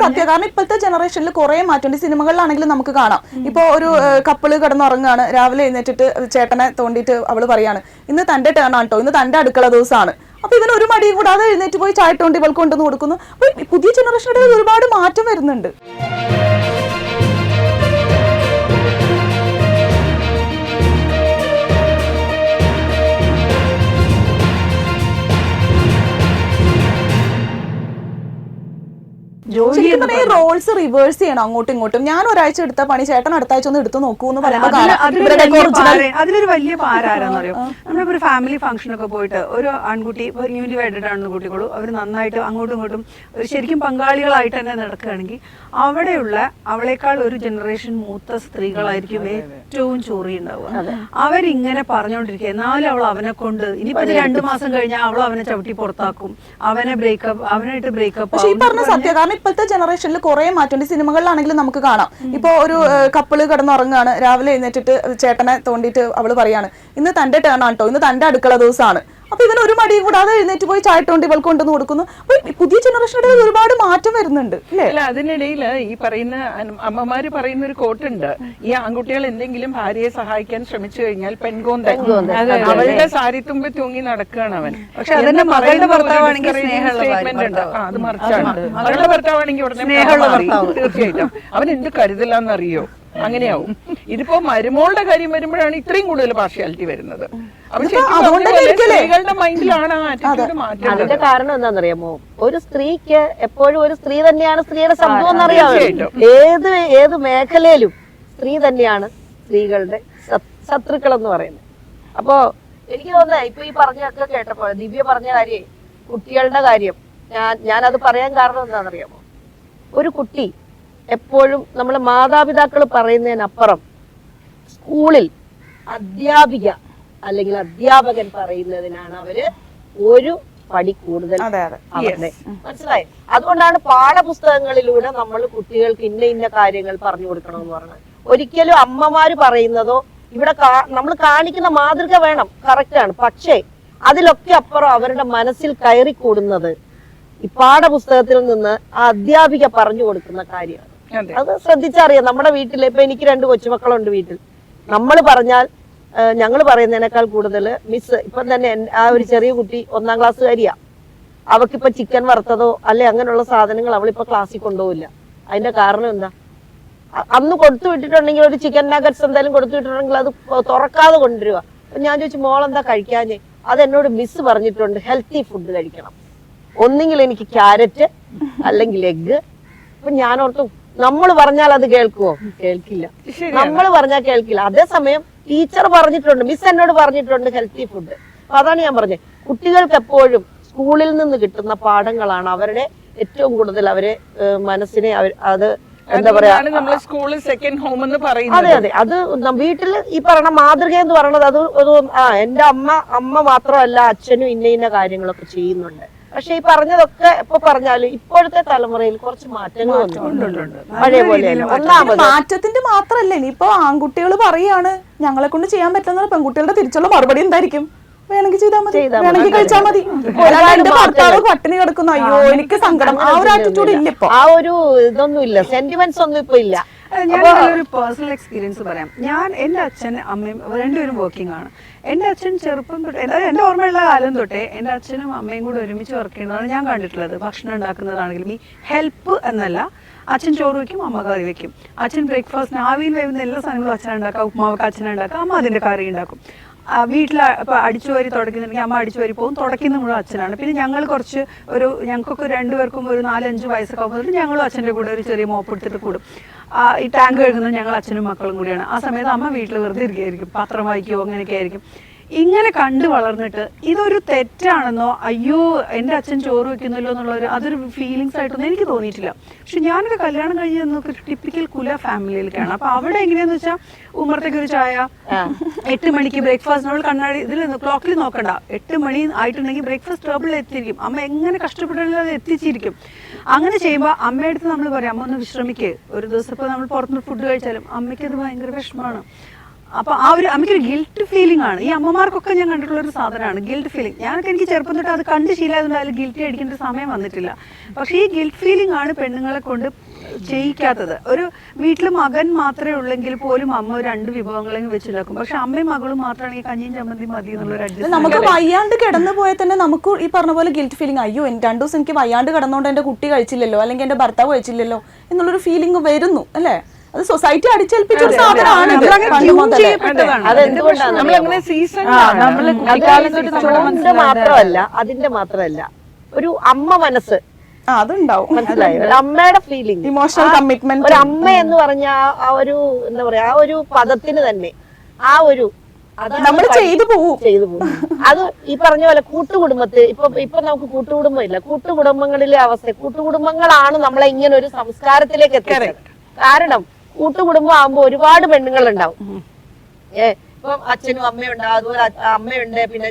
സത്യം. ഇപ്പോഴത്തെ ജനറേഷനിൽ കുറെ മാറ്റമുണ്ട്. സിനിമകളിലാണെങ്കിലും നമുക്ക് കാണാം. ഇപ്പൊ ഒരു കപ്പിള് കിടന്നുറങ്ങാണ്, രാവിലെ എഴുന്നേറ്റിട്ട് ചേട്ടനെ തോണ്ടിയിട്ട് അവള് പറയാണ് ഇന്ന് തന്റെ ടേൺ ആണ് കേട്ടോ, ഇന്ന് തന്റെ അടുക്കള ദിവസമാണ്. അപ്പൊ ഇവന് ഒരു മടിയും കൂടാതെ എഴുന്നേറ്റ് പോയി ചായ കൊണ്ട് ഇവൾക്ക് കൊണ്ടുവന്ന് കൊടുക്കുന്നു. അപ്പൊ പുതിയ ജനറേഷനിൽ ഒരുപാട് മാറ്റം വരുന്നുണ്ട്. റോൾസ് റിവേഴ്സ് ചെയ്യണം അങ്ങോട്ടും ഇങ്ങോട്ടും. ഞാൻ ഒരാഴ്ച എടുത്ത പണി ചേട്ടൻ അടുത്ത ആഴ്ച ഒന്ന് എടുത്തു നോക്കൂ എന്ന് അതിലൊരു വലിയ പാരാന്ന് പറയും. നമ്മളിപ്പോ ഒരു ഫാമിലി ഫംഗ്ഷൻ ഒക്കെ പോയിട്ട് ഒരു ആൺകുട്ടി ന്യൂലി വെഡഡ് ആണെന്ന് കൂട്ടിക്കോളൂ, അവർ നന്നായിട്ട് അങ്ങോട്ടും ഇങ്ങോട്ടും ശരിക്കും പങ്കാളികളായിട്ട് തന്നെ നടക്കുകയാണെങ്കിൽ അവിടെയുള്ള അവളേക്കാൾ ഒരു ജനറേഷൻ മൂത്ത സ്ത്രീകളായിരിക്കും ഏറ്റവും ചോറി ഉണ്ടാവുക. അവരിങ്ങനെ പറഞ്ഞുകൊണ്ടിരിക്കുക, എന്നാലും അവൾ അവനെ കൊണ്ട് ഇനിയിപ്പോ 2 മാസം കഴിഞ്ഞാൽ അവൾ അവനെ ചവിട്ടി പുറത്താക്കും, അവനായിട്ട് ബ്രേക്കപ്പ്. സത്യം. കാരണം കാരണം ഇപ്പോഴത്തെ ജനറേഷനിൽ കുറെ മാറ്റമുണ്ട്. സിനിമകളിലാണെങ്കിലും നമുക്ക് കാണാം. ഇപ്പൊ ഒരു കപ്പിള് കിടന്നുറങ്ങാണ്, രാവിലെ എഴുന്നേറ്റിട്ട് ചേട്ടനെ തോണ്ടിയിട്ട് അവള് പറയാണ് ഇന്ന് തന്റെ ടേൺ ആണ് കേട്ടോ, ഇന്ന് തന്റെ അടുക്കള ദിവസമാണ്. അപ്പൊ ഇവന് ഒരു മടിയും കൂടാതെ എഴുന്നേറ്റ് പോയി ചായട്ടോണ്ട് ഇവൾക്ക് കൊണ്ടുവന്ന് കൊടുക്കുന്നു. അപ്പൊ പുതിയ ജനറേഷനിൽ ഒരുപാട് മാറ്റം വരുന്നുണ്ട് അല്ലേ? അല്ല, അതിനിടയിൽ ഈ പറയുന്ന അമ്മമാര് പറയുന്ന ഒരു കോട്ടുണ്ട്, ഈ ആൺകുട്ടികൾ എന്തെങ്കിലും ഭാര്യയെ സഹായിക്കാൻ ശ്രമിച്ചു കഴിഞ്ഞാൽ പെൺകോന്തൻ, അവളുടെ സാരിത്തുമ്പ് തൂങ്ങി നടക്കുകയാണ് അവൻ. പക്ഷെ അതിന്റെ മകളുടെ ഭർത്താവാണെങ്കിൽ സ്നേഹമുള്ള സ്റ്റേറ്റ്മെന്റ് ഉണ്ട്. അത് മറിച്ചാണ്. മകളുടെ ഭർത്താവാണെങ്കിൽ ഉടനെ തീർച്ചയായിട്ടും അവൻ എന്ത് കരുതലാന്നറിയോ, അങ്ങനെയാവും. ഇതിപ്പോ മരുമോളുടെ കാര്യം വരുമ്പോഴാണ് ഇത്രയും കൂടുതൽ പാർഷ്യാലിറ്റി വരുന്നത്. സ്ത്രീകളുടെ മൈൻഡിലാണ് ആ ആറ്റിറ്റ്യൂഡ് മാറ്റം. അതിന്റെ കാരണം എന്താണെന്നറിയാമോ, ഒരു സ്ത്രീക്ക് എപ്പോഴും ഒരു സ്ത്രീ തന്നെയാണ് സ്ത്രീയുടെ ശബ്ദം എന്നറിയാമോ. ഏത് മേഖലയിലും സ്ത്രീ തന്നെയാണ് സ്ത്രീകളുടെ ശത്രുക്കൾ എന്ന് പറയുന്നത്. അപ്പോ എനിക്ക് തോന്നുന്നത് ഇപ്പൊ ഈ പറഞ്ഞൊക്കെ കേട്ടപ്പോ ദിവ്യ പറഞ്ഞ കാര്യം, കുട്ടികളുടെ കാര്യം, ഞാനത് പറയാൻ കാരണം എന്താണെന്നറിയാമോ, ഒരു കുട്ടി എപ്പോഴും നമ്മൾ മാതാപിതാക്കൾ പറയുന്നതിനപ്പുറം സ്കൂളിൽ അധ്യാപിക അല്ലെങ്കിൽ അധ്യാപകൻ പറയുന്നതിനാണ് അവര് ഒരു പടി കൂടുതൽ അവരുടെ. മനസ്സിലായി? അതുകൊണ്ടാണ് പാഠപുസ്തകങ്ങളിലൂടെ നമ്മൾ കുട്ടികൾക്ക് ഇന്ന കാര്യങ്ങൾ പറഞ്ഞു കൊടുക്കണമെന്ന് പറയുന്നത്. ഒരിക്കലും അമ്മമാര് പറയുന്നതോ ഇവിടെ നമ്മൾ കാണിക്കുന്ന മാതൃക വേണം, കറക്റ്റാണ്. പക്ഷേ അതിലൊക്കെ അപ്പുറം അവരുടെ മനസ്സിൽ കയറിക്കൂടുന്നത് ഈ പാഠപുസ്തകത്തിൽ നിന്ന് ആ അധ്യാപിക പറഞ്ഞു കൊടുക്കുന്ന കാര്യമാണ്. അത് ശ്രദ്ധിച്ചറിയാം. നമ്മുടെ വീട്ടിൽ ഇപ്പൊ എനിക്ക് 2 കൊച്ചുമക്കളുണ്ട് വീട്ടിൽ. നമ്മൾ പറഞ്ഞാൽ ഞങ്ങൾ പറയുന്നതിനേക്കാൾ കൂടുതൽ മിസ്, ഇപ്പം തന്നെ ആ ഒരു ചെറിയ കുട്ടി 1ാം ക്ലാസ്സുകാരിയാ, അവക്കിപ്പൊ ചിക്കൻ വറുത്തതോ അല്ലെ അങ്ങനെയുള്ള സാധനങ്ങൾ അവളിപ്പോ ക്ലാസ്സിൽ കൊണ്ടുപോകില്ല. അതിന്റെ കാരണം എന്താ, അന്ന് കൊടുത്തു വിട്ടിട്ടുണ്ടെങ്കിൽ ഒരു ചിക്കൻ നഗറ്റ്സ് എന്തായാലും കൊടുത്തു വിട്ടിട്ടുണ്ടെങ്കിൽ അത് തുറക്കാതെ കൊണ്ടുവരിക. അപ്പൊ ഞാൻ ചോദിച്ചു മോളെന്താ കഴിക്കാഞ്ഞേ, അതെന്നോട് മിസ് പറഞ്ഞിട്ടുണ്ട് ഹെൽത്തി ഫുഡ് കഴിക്കണം, ഒന്നെങ്കിൽ എനിക്ക് ക്യാരറ്റ് അല്ലെങ്കിൽ എഗ്ഗ്. അപ്പൊ ഞാൻ ഓർത്തു നമ്മൾ പറഞ്ഞാൽ അത് കേൾക്കുവോ, കേൾക്കില്ല. നമ്മൾ പറഞ്ഞാൽ കേൾക്കില്ല. അതേസമയം ടീച്ചർ പറഞ്ഞിട്ടുണ്ട്, മിസ് എന്നോട് പറഞ്ഞിട്ടുണ്ട് ഹെൽത്തി ഫുഡ്. അപ്പൊ അതാണ് ഞാൻ പറഞ്ഞത്, കുട്ടികൾക്ക് എപ്പോഴും സ്കൂളിൽ നിന്ന് കിട്ടുന്ന പാഠങ്ങളാണ് അവരുടെ ഏറ്റവും കൂടുതൽ അവരെ മനസ്സിനെ അത് എന്താ പറയാ, അതെ അതെ. അത് വീട്ടിൽ ഈ പറയണ മാതൃക എന്ന് പറയുന്നത് അത് എന്റെ അമ്മ മാത്രമല്ല അച്ഛനും ഇന്ന കാര്യങ്ങളൊക്കെ ചെയ്യുന്നുണ്ട്. പക്ഷെ ഈ പറഞ്ഞതൊക്കെ ഇപ്പൊ പറഞ്ഞാലും ഇപ്പോഴത്തെ തലമുറയിൽ കുറച്ച് മാറ്റങ്ങൾ വന്നിട്ടുണ്ട്. പഴയ പോലെ മാറ്റത്തിന്റെ മാത്രല്ല, ഇനിയിപ്പോ ആൺകുട്ടികൾ പറയാണ് ഞങ്ങളെ കൊണ്ട് ചെയ്യാൻ പറ്റുന്ന പെൺകുട്ടികളുടെ തിരിച്ചുള്ള മറുപടി എന്തായിരിക്കും, വേണമെങ്കിൽ ചെയ്താൽ മതി, വേണമെങ്കിൽ കഴിച്ചാൽ മതി. എന്റെ ഭർത്താവ് പട്ടിണി കിടക്കുന്നു, അയ്യോ എനിക്ക് സങ്കടം, ആ ഒരു ആറ്റിറ്റ്യൂഡ് ഇല്ല ഇപ്പൊ. ആ ഒരു ഇതൊന്നും ഇല്ല, സെന്റിമെന്റ്സ് ഒന്നും ഇപ്പൊ ഇല്ല. ഞാൻ ഒരു പേഴ്സണൽ എക്സ്പീരിയൻസ് പറയാം. എന്റെ അച്ഛൻ അമ്മയും രണ്ടുപേരും വർക്കിംഗ് ആണ്. എന്റെ അച്ഛൻ ചെറുപ്പം തൊട്ട്, എന്റെ ഓർമ്മയുള്ള കാലം തൊട്ടേ എന്റെ അച്ഛനും അമ്മയും കൂടെ ഒരുമിച്ച് വർക്ക് ചെയ്യുന്നതാണ് ഞാൻ കണ്ടിട്ടുള്ളത്. ഭക്ഷണം ഉണ്ടാക്കുന്നതാണെങ്കിലും ഈ ഹെൽപ്പ് എന്നല്ല, അച്ഛൻ ചോറ് വെക്കും, അമ്മ കറി വെക്കും. അച്ഛൻ ബ്രേക്ക്ഫാസ്റ്റിന് ആവിയിൽ വേവുന്ന എല്ലാ സാധനങ്ങളും അച്ഛനുണ്ടാക്കാം, ഉപ്മാവൊക്കെ അച്ഛനുണ്ടാക്കാം, അമ്മ അതിന്റെ കറി ഉണ്ടാക്കും. വീട്ടിൽ ഇപ്പൊ അടിച്ചുവാരി തുടക്കുന്നുണ്ടെങ്കിൽ അമ്മ അടിച്ചുവാരി പോകും, തുടക്കുന്ന മുഴുവൻ അച്ഛനാണ്. പിന്നെ ഞങ്ങൾ ഞങ്ങൾക്കൊക്കെ 2 പേർക്കും ഒരു 4-5 വയസ്സൊക്കെ ആകുമ്പോൾ ഞങ്ങളും അച്ഛൻ്റെ കൂടെ ഒരു ചെറിയ മോപ്പ് എടുത്തിട്ട് കൂടും. ഈ ടാങ്ക് കഴുകുന്നത് ഞങ്ങൾ അച്ഛനും മക്കളും കൂടിയാണ്. ആ സമയത്ത് അമ്മ വീട്ടിൽ വെറുതെ ഇരിക്കുകയായിരിക്കും, പത്രം വായിക്കുമോ അങ്ങനെയൊക്കെ ആയിരിക്കും. ഇങ്ങനെ കണ്ടു വളർന്നിട്ട് ഇതൊരു തെറ്റാണെന്നോ അയ്യോ എൻ്റെ അച്ഛൻ ചോറ് വെക്കുന്നല്ലോ എന്നുള്ളൊരു അതൊരു ഫീലിങ്സ് ആയിട്ടൊന്നും എനിക്ക് തോന്നിയിട്ടില്ല. പക്ഷെ ഞാനൊക്കെ കല്യാണം കഴിഞ്ഞ് നോക്കി ടിപ്പിക്കൽ കുല ഫാമിലിയിലേക്കാണ്. അപ്പൊ അവിടെ എങ്ങനെയാന്ന് വെച്ചാൽ ഉമ്മറത്തേക്ക് ഒരു ചായ, 8 മണിക്ക് ബ്രേക്ക്ഫാസ്റ്റ്, നമ്മൾ കണ്ണാടി ഇതിൽ ക്ലോക്കിൽ നോക്കണ്ട, 8 മണി ആയിട്ടുണ്ടെങ്കിൽ ബ്രേക്ക്ഫാസ്റ്റ് ടേബിളിൽ എത്തിയിരിക്കും. അമ്മ എങ്ങനെ കഷ്ടപ്പെട്ടാലും അത് എത്തിച്ചിരിക്കും. അങ്ങനെ ചെയ്യുമ്പോൾ അമ്മയുടെ അടുത്ത് നമ്മൾ പറയാം അമ്മ ഒന്ന് വിശ്രമിക്ക്. ഒരു ദിവസം ഇപ്പോൾ നമ്മൾ പുറത്തുനിന്ന് ഫുഡ് കഴിച്ചാലും അമ്മയ്ക്ക് അത് ഭയങ്കര വിഷമമാണ്. അപ്പൊ ആ ഒരു അമ്മയ്ക്കൊരു ഗിൽറ്റ് ഫീലിംഗ് ആണ്. ഈ അമ്മമാർക്കൊക്കെ ഞാൻ കണ്ടിട്ടുള്ള ഒരു സാധനമാണ് ഗിൽറ്റ് ഫീലിംഗ്. ഞാനൊക്കെ എനിക്ക് ചെറുപ്പം തൊട്ട് അത് കണ്ട് ശീലമായതുകൊണ്ട് അതിൽ ഗിൽറ്റി അടിക്കേണ്ട സമയം വന്നിട്ടില്ല. പക്ഷേ ഈ ഗിൽറ്റ് ഫീലിംഗ് ആണ് പെണ്ണുങ്ങളെ കൊണ്ട് ചെയ്യിക്കാത്തത്. ഒരു വീട്ടിൽ മകൻ മാത്രമേ ഉള്ളെങ്കിൽ പോലും അമ്മ 2 വിഭവങ്ങളെങ്കിലും വെച്ചുണ്ടാക്കും. പക്ഷെ അമ്മയും മകളും മാത്രമാണെങ്കിൽ കഞ്ഞിയും ചമ്മന്തി മതി എന്നുള്ളൊരു അഡ്ജസ്റ്റ്. നമുക്ക് വയ്യാണ്ട് കിടന്നു പോയാൽ തന്നെ നമുക്ക് ഈ പറഞ്ഞ പോലെ ഗിൽറ്റ് ഫീലിംഗ്, അയ്യോ 2 ദിവസം എനിക്ക് വയ്യാണ്ട് കിടന്നുകൊണ്ട് എന്റെ കുട്ടി കഴിച്ചില്ലല്ലോ അല്ലെങ്കിൽ എന്റെ ഭർത്താവ് കഴിച്ചില്ലല്ലോ എന്നുള്ളൊരു ഫീലിംഗ് വരുന്നു അല്ലേ? അത് സൊസൈറ്റി അടിച്ചേൽപ്പിച്ച ഒരു സാധനമാണ്. മാത്രമല്ല ഒരു അമ്മ മനസ്സ് അതുണ്ടാവും, മനസ്സിലായോ? അമ്മയുടെ ഫീലിംഗ്, ഇമോഷണൽ കമ്മിറ്റ്മെന്റ്. ഒരു അമ്മ എന്ന് പറഞ്ഞ ആ ഒരു എന്താ പറയാ, ആ ഒരു പദത്തിന് തന്നെ ആ ഒരു നമ്മൾ ചെയ്തു പോകും. അത് ഈ പറഞ്ഞ പോലെ കൂട്ടുകുടുംബത്തിൽ ഇപ്പൊ നമുക്ക് കൂട്ടുകുടുംബം ഇല്ല. കൂട്ടുകുടുംബങ്ങളിലെ അവസ്ഥ, കൂട്ടുകുടുംബങ്ങളാണ് നമ്മളെ ഇങ്ങനെ ഒരു സംസ്കാരത്തിലേക്ക് എത്തിച്ചത്. കാരണം കൂട്ടുകുടുംബം ആകുമ്പോ ഒരുപാട് പെണ്ണുങ്ങൾ ഉണ്ടാവും. ഇപ്പം അച്ഛനും അമ്മയും ഉണ്ടാവും, അതുപോലെ അമ്മയുണ്ട്, പിന്നെ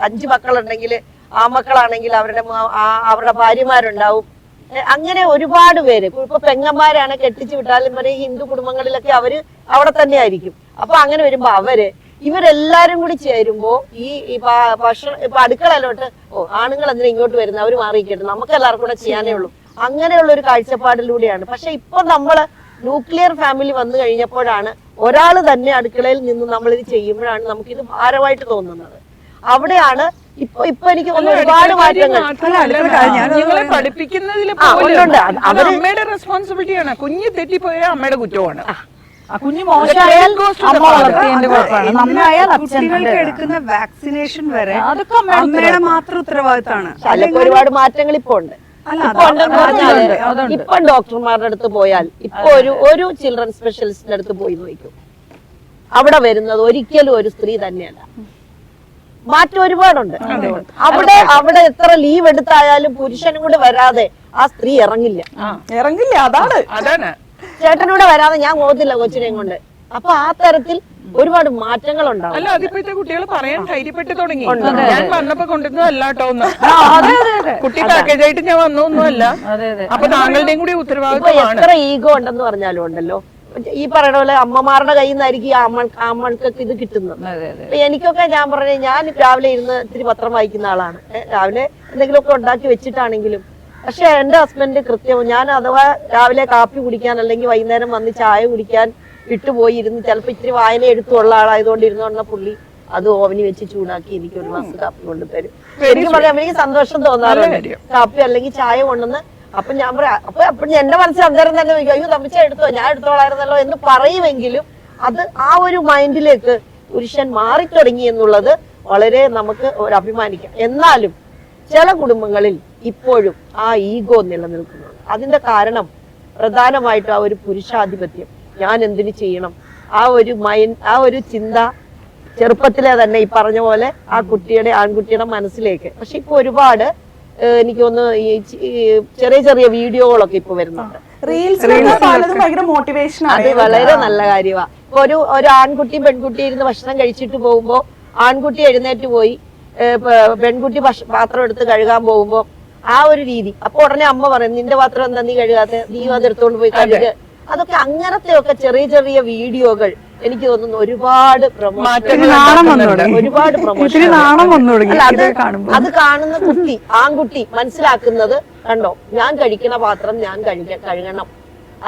5 മക്കളുണ്ടെങ്കിൽ ആ മക്കളാണെങ്കിൽ അവരുടെ ഭാര്യമാരുണ്ടാവും. അങ്ങനെ ഒരുപാട് പേര് ഇപ്പൊ പെങ്ങന്മാരാണ് കെട്ടിച്ചു വിട്ടാലും പറയും ഹിന്ദു കുടുംബങ്ങളിലൊക്കെ അവര് അവിടെ തന്നെ ആയിരിക്കും. അപ്പൊ അങ്ങനെ വരുമ്പോ ഇവരെല്ലാരും കൂടി ചേരുമ്പോ ഈ ഭക്ഷണം ഇപ്പൊ അടുക്കളയിലോട്ട് ആണുങ്ങൾ എന്തിനാ ഇങ്ങോട്ട് വരുന്നത്, അവര് മാറിയിരിക്കട്ടെ, നമുക്ക് എല്ലാവർക്കും കൂടെ ചെയ്യാനേ ഉള്ളൂ, അങ്ങനെയുള്ള ഒരു കാഴ്ചപ്പാടിലൂടെയാണ്. പക്ഷെ ഇപ്പൊ നമ്മള് ന്യൂക്ലിയർ ഫാമിലി വന്നു കഴിഞ്ഞപ്പോഴാണ് ഒരാള് തന്നെ അടുക്കളയിൽ നിന്ന് നമ്മളിത് ചെയ്യുമ്പോഴാണ് നമുക്കിത് ഭാരമായിട്ട് തോന്നുന്നത്. അവിടെയാണ് ഇപ്പൊ എനിക്ക് ഒരുപാട് മാറ്റങ്ങൾ കുഞ്ഞുങ്ങളെ പഠിപ്പിക്കുന്നതിൽ അമ്മയുടെ റെസ്പോൺസിബിലിറ്റിയാണ്. കുഞ്ഞ് തെറ്റിപ്പോയ അമ്മയുടെ കുറ്റമാണ്. കുഞ്ഞു മോശമായാൽ അമ്മ വളർത്തിയതിന്റെ കുഴപ്പമാണ്, നന്നായാൽ കുട്ടികൾക്ക് എടുക്കുന്ന വാക്സിനേഷൻ വരെ അമ്മയുടെ മാത്രം ഉത്തരവാദിത്തമാണ്. അതിലൊക്കെ ഒരുപാട് മാറ്റങ്ങൾ ഇപ്പൊ ഉണ്ട്. ഇപ്പൊ ഡോക്ടർമാരുടെ അടുത്ത് പോയാൽ ഇപ്പൊ ഒരു ചിൽഡ്രൻ സ്പെഷ്യലിസ്റ്റിന്റെ അടുത്ത് പോയി നോക്കും, അവിടെ വരുന്നത് ഒരിക്കലും ഒരു സ്ത്രീ തന്നെയല്ല. മാറ്റം ഒരുപാടുണ്ട്. അവിടെ എത്ര ലീവ് എടുത്തായാലും പുരുഷനും കൂടെ വരാതെ ആ സ്ത്രീ ഇറങ്ങില്ല. അതാണ് ചേട്ടനൂടെ വരാതെ ഞാൻ പോകത്തില്ല കൊച്ചിനെയും കൊണ്ട്. അപ്പൊ ആ തരത്തിൽ ഒരുപാട് മാറ്റങ്ങൾ ഉണ്ടാവും. അല്ല, അതിപ്പോഴത്തെ കുട്ടികൾ പറയാൻ ധൈര്യപ്പെട്ട് തുടങ്ങി. ഞാൻ വന്നപ്പോ കൊണ്ടുവന്നതല്ലാട്ടോന്ന്, കുട്ടി പാക്കേജ് ആയിട്ട് ഞാൻ വന്നൊന്നുമല്ല. അപ്പൊ താങ്കളുടെയും കൂടി ഉത്തരവാദിത്വമാണ്. എത്ര ഈഗോ ഉണ്ടെന്ന് പറഞ്ഞാലും ഉണ്ടല്ലോ, ഈ പറയുന്ന പോലെ അമ്മമാരുടെ കയ്യിൽ നിന്നായിരിക്കും ആമൾക്കൊക്കെ ഇത് കിട്ടുന്നത്. എനിക്കൊക്കെ ഞാൻ പറഞ്ഞ ഞാൻ രാവിലെ ഇരുന്ന് ഇത്തിരി പത്രം വായിക്കുന്ന ആളാണ്. രാവിലെ എന്തെങ്കിലുമൊക്കെ ഉണ്ടാക്കി വെച്ചിട്ടാണെങ്കിലും. പക്ഷെ എന്റെ ഹസ്ബൻഡ് കൃത്യം ഞാൻ അഥവാ രാവിലെ കാപ്പി കുടിക്കാൻ അല്ലെങ്കിൽ വൈകുന്നേരം വന്ന് ചായ കുടിക്കാൻ വിട്ടുപോയി ഇരുന്ന് ചിലപ്പോ ഇത്തിരി വായന എടുത്തുള്ള ആളായതുകൊണ്ട് ഇരുന്നോണ്ട പുള്ളി അത് ഓവനി വെച്ച് ചൂടാക്കി എനിക്ക് ഒരു ഗ്ലാസ് കാപ്പി കൊണ്ടുതരും. എനിക്ക് പറയാം, എനിക്ക് സന്തോഷം തോന്നാറുണ്ട് കാപ്പി അല്ലെങ്കിൽ ചായ കൊണ്ടുവന്ന്. അപ്പൊ ഞാൻ പറയാം, അപ്പൊ എന്റെ മനസ്സിൽ അന്നേരം തന്നെ ചോദിക്കും, അയ്യോ തമ്മിച്ച എടുത്തോ, ഞാൻ എടുത്തോളായിരുന്നല്ലോ എന്ന് പറയുമെങ്കിലും അത് ആ ഒരു മൈൻഡിലേക്ക് പുരുഷൻ മാറിത്തുടങ്ങി എന്നുള്ളത് വളരെ നമുക്ക് ഒരു അഭിമാനിക്കാം. എന്നാലും ചില കുടുംബങ്ങളിൽ ഇപ്പോഴും ആ ഈഗോ നിലനിൽക്കുന്നുണ്ട്. അതിന്റെ കാരണം പ്രധാനമായിട്ടും ആ ഒരു പുരുഷാധിപത്യം, ഞാൻ എന്തിനു ചെയ്യണം, ആ ഒരു ചിന്ത ചെറുപ്പത്തിലെ തന്നെ ഈ പറഞ്ഞ പോലെ ആ ആൺകുട്ടിയുടെ മനസ്സിലേക്ക്. പക്ഷെ ഇപ്പൊ ഒരുപാട് എനിക്ക് തോന്നുന്നു ഈ ചെറിയ ചെറിയ വീഡിയോകളൊക്കെ ഇപ്പൊ വരുന്നുണ്ട്. അത് വളരെ നല്ല കാര്യമാണ്. ഇപ്പൊ ഒരു ആൺകുട്ടിയും പെൺകുട്ടിയും ഇരുന്ന് ഭക്ഷണം കഴിച്ചിട്ട് പോകുമ്പോ ആൺകുട്ടി എഴുന്നേറ്റ് പോയി പെൺകുട്ടി പാത്രം എടുത്ത് കഴുകാൻ പോകുമ്പോ ആ ഒരു രീതി. അപ്പൊ ഉടനെ അമ്മ പറയും, നിന്റെ പാത്രം എന്താ നീ കഴുകാത്ത, നീ അതെടുത്തോണ്ട് പോയി കഴുകുക. അതൊക്കെ അങ്ങനത്തെ ഒക്കെ ചെറിയ ചെറിയ വീഡിയോകൾ എനിക്ക് തോന്നുന്നു ഒരുപാട് അത് കാണുന്ന ആൺകുട്ടി മനസ്സിലാക്കുന്നത് കണ്ടോ, ഞാൻ കഴിക്കണ പാത്രം ഞാൻ കഴുകണം.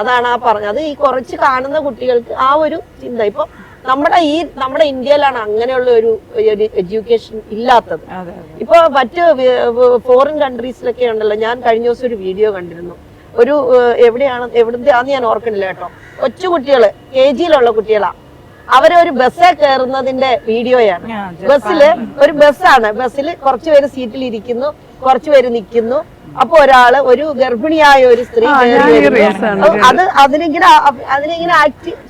അതാണ് ആ പറഞ്ഞത്. അത് ഈ കുറച്ച് കാണുന്ന കുട്ടികൾക്ക് ആ ഒരു ചിന്ത. ഇപ്പൊ നമ്മുടെ ഇന്ത്യയിലാണ് അങ്ങനെയുള്ള ഒരു എഡ്യൂക്കേഷൻ ഇല്ലാത്തത്. ഇപ്പൊ മറ്റ് ഫോറിൻ കൺട്രീസിലൊക്കെ ഉണ്ടല്ലോ. ഞാൻ കഴിഞ്ഞ ദിവസം ഒരു വീഡിയോ കണ്ടിരുന്നു. എവിടുത്തെയാന്ന് ഞാൻ ഓർക്കണില്ല കേട്ടോ. കൊച്ചുകുട്ടികള് KG-യിലുള്ള കുട്ടികളാ. അവരെ ഒരു ബസ്സിൽ കയറുന്നതിന്റെ വീഡിയോയാണ്. ഒരു ബസ്സാണ്. ബസ്സിൽ കുറച്ചുപേര് സീറ്റിൽ ഇരിക്കുന്നു, കുറച്ചുപേര് നിൽക്കുന്നു. അപ്പൊ ഒരു ഗർഭിണിയായ ഒരു സ്ത്രീ അതിനിങ്ങനെ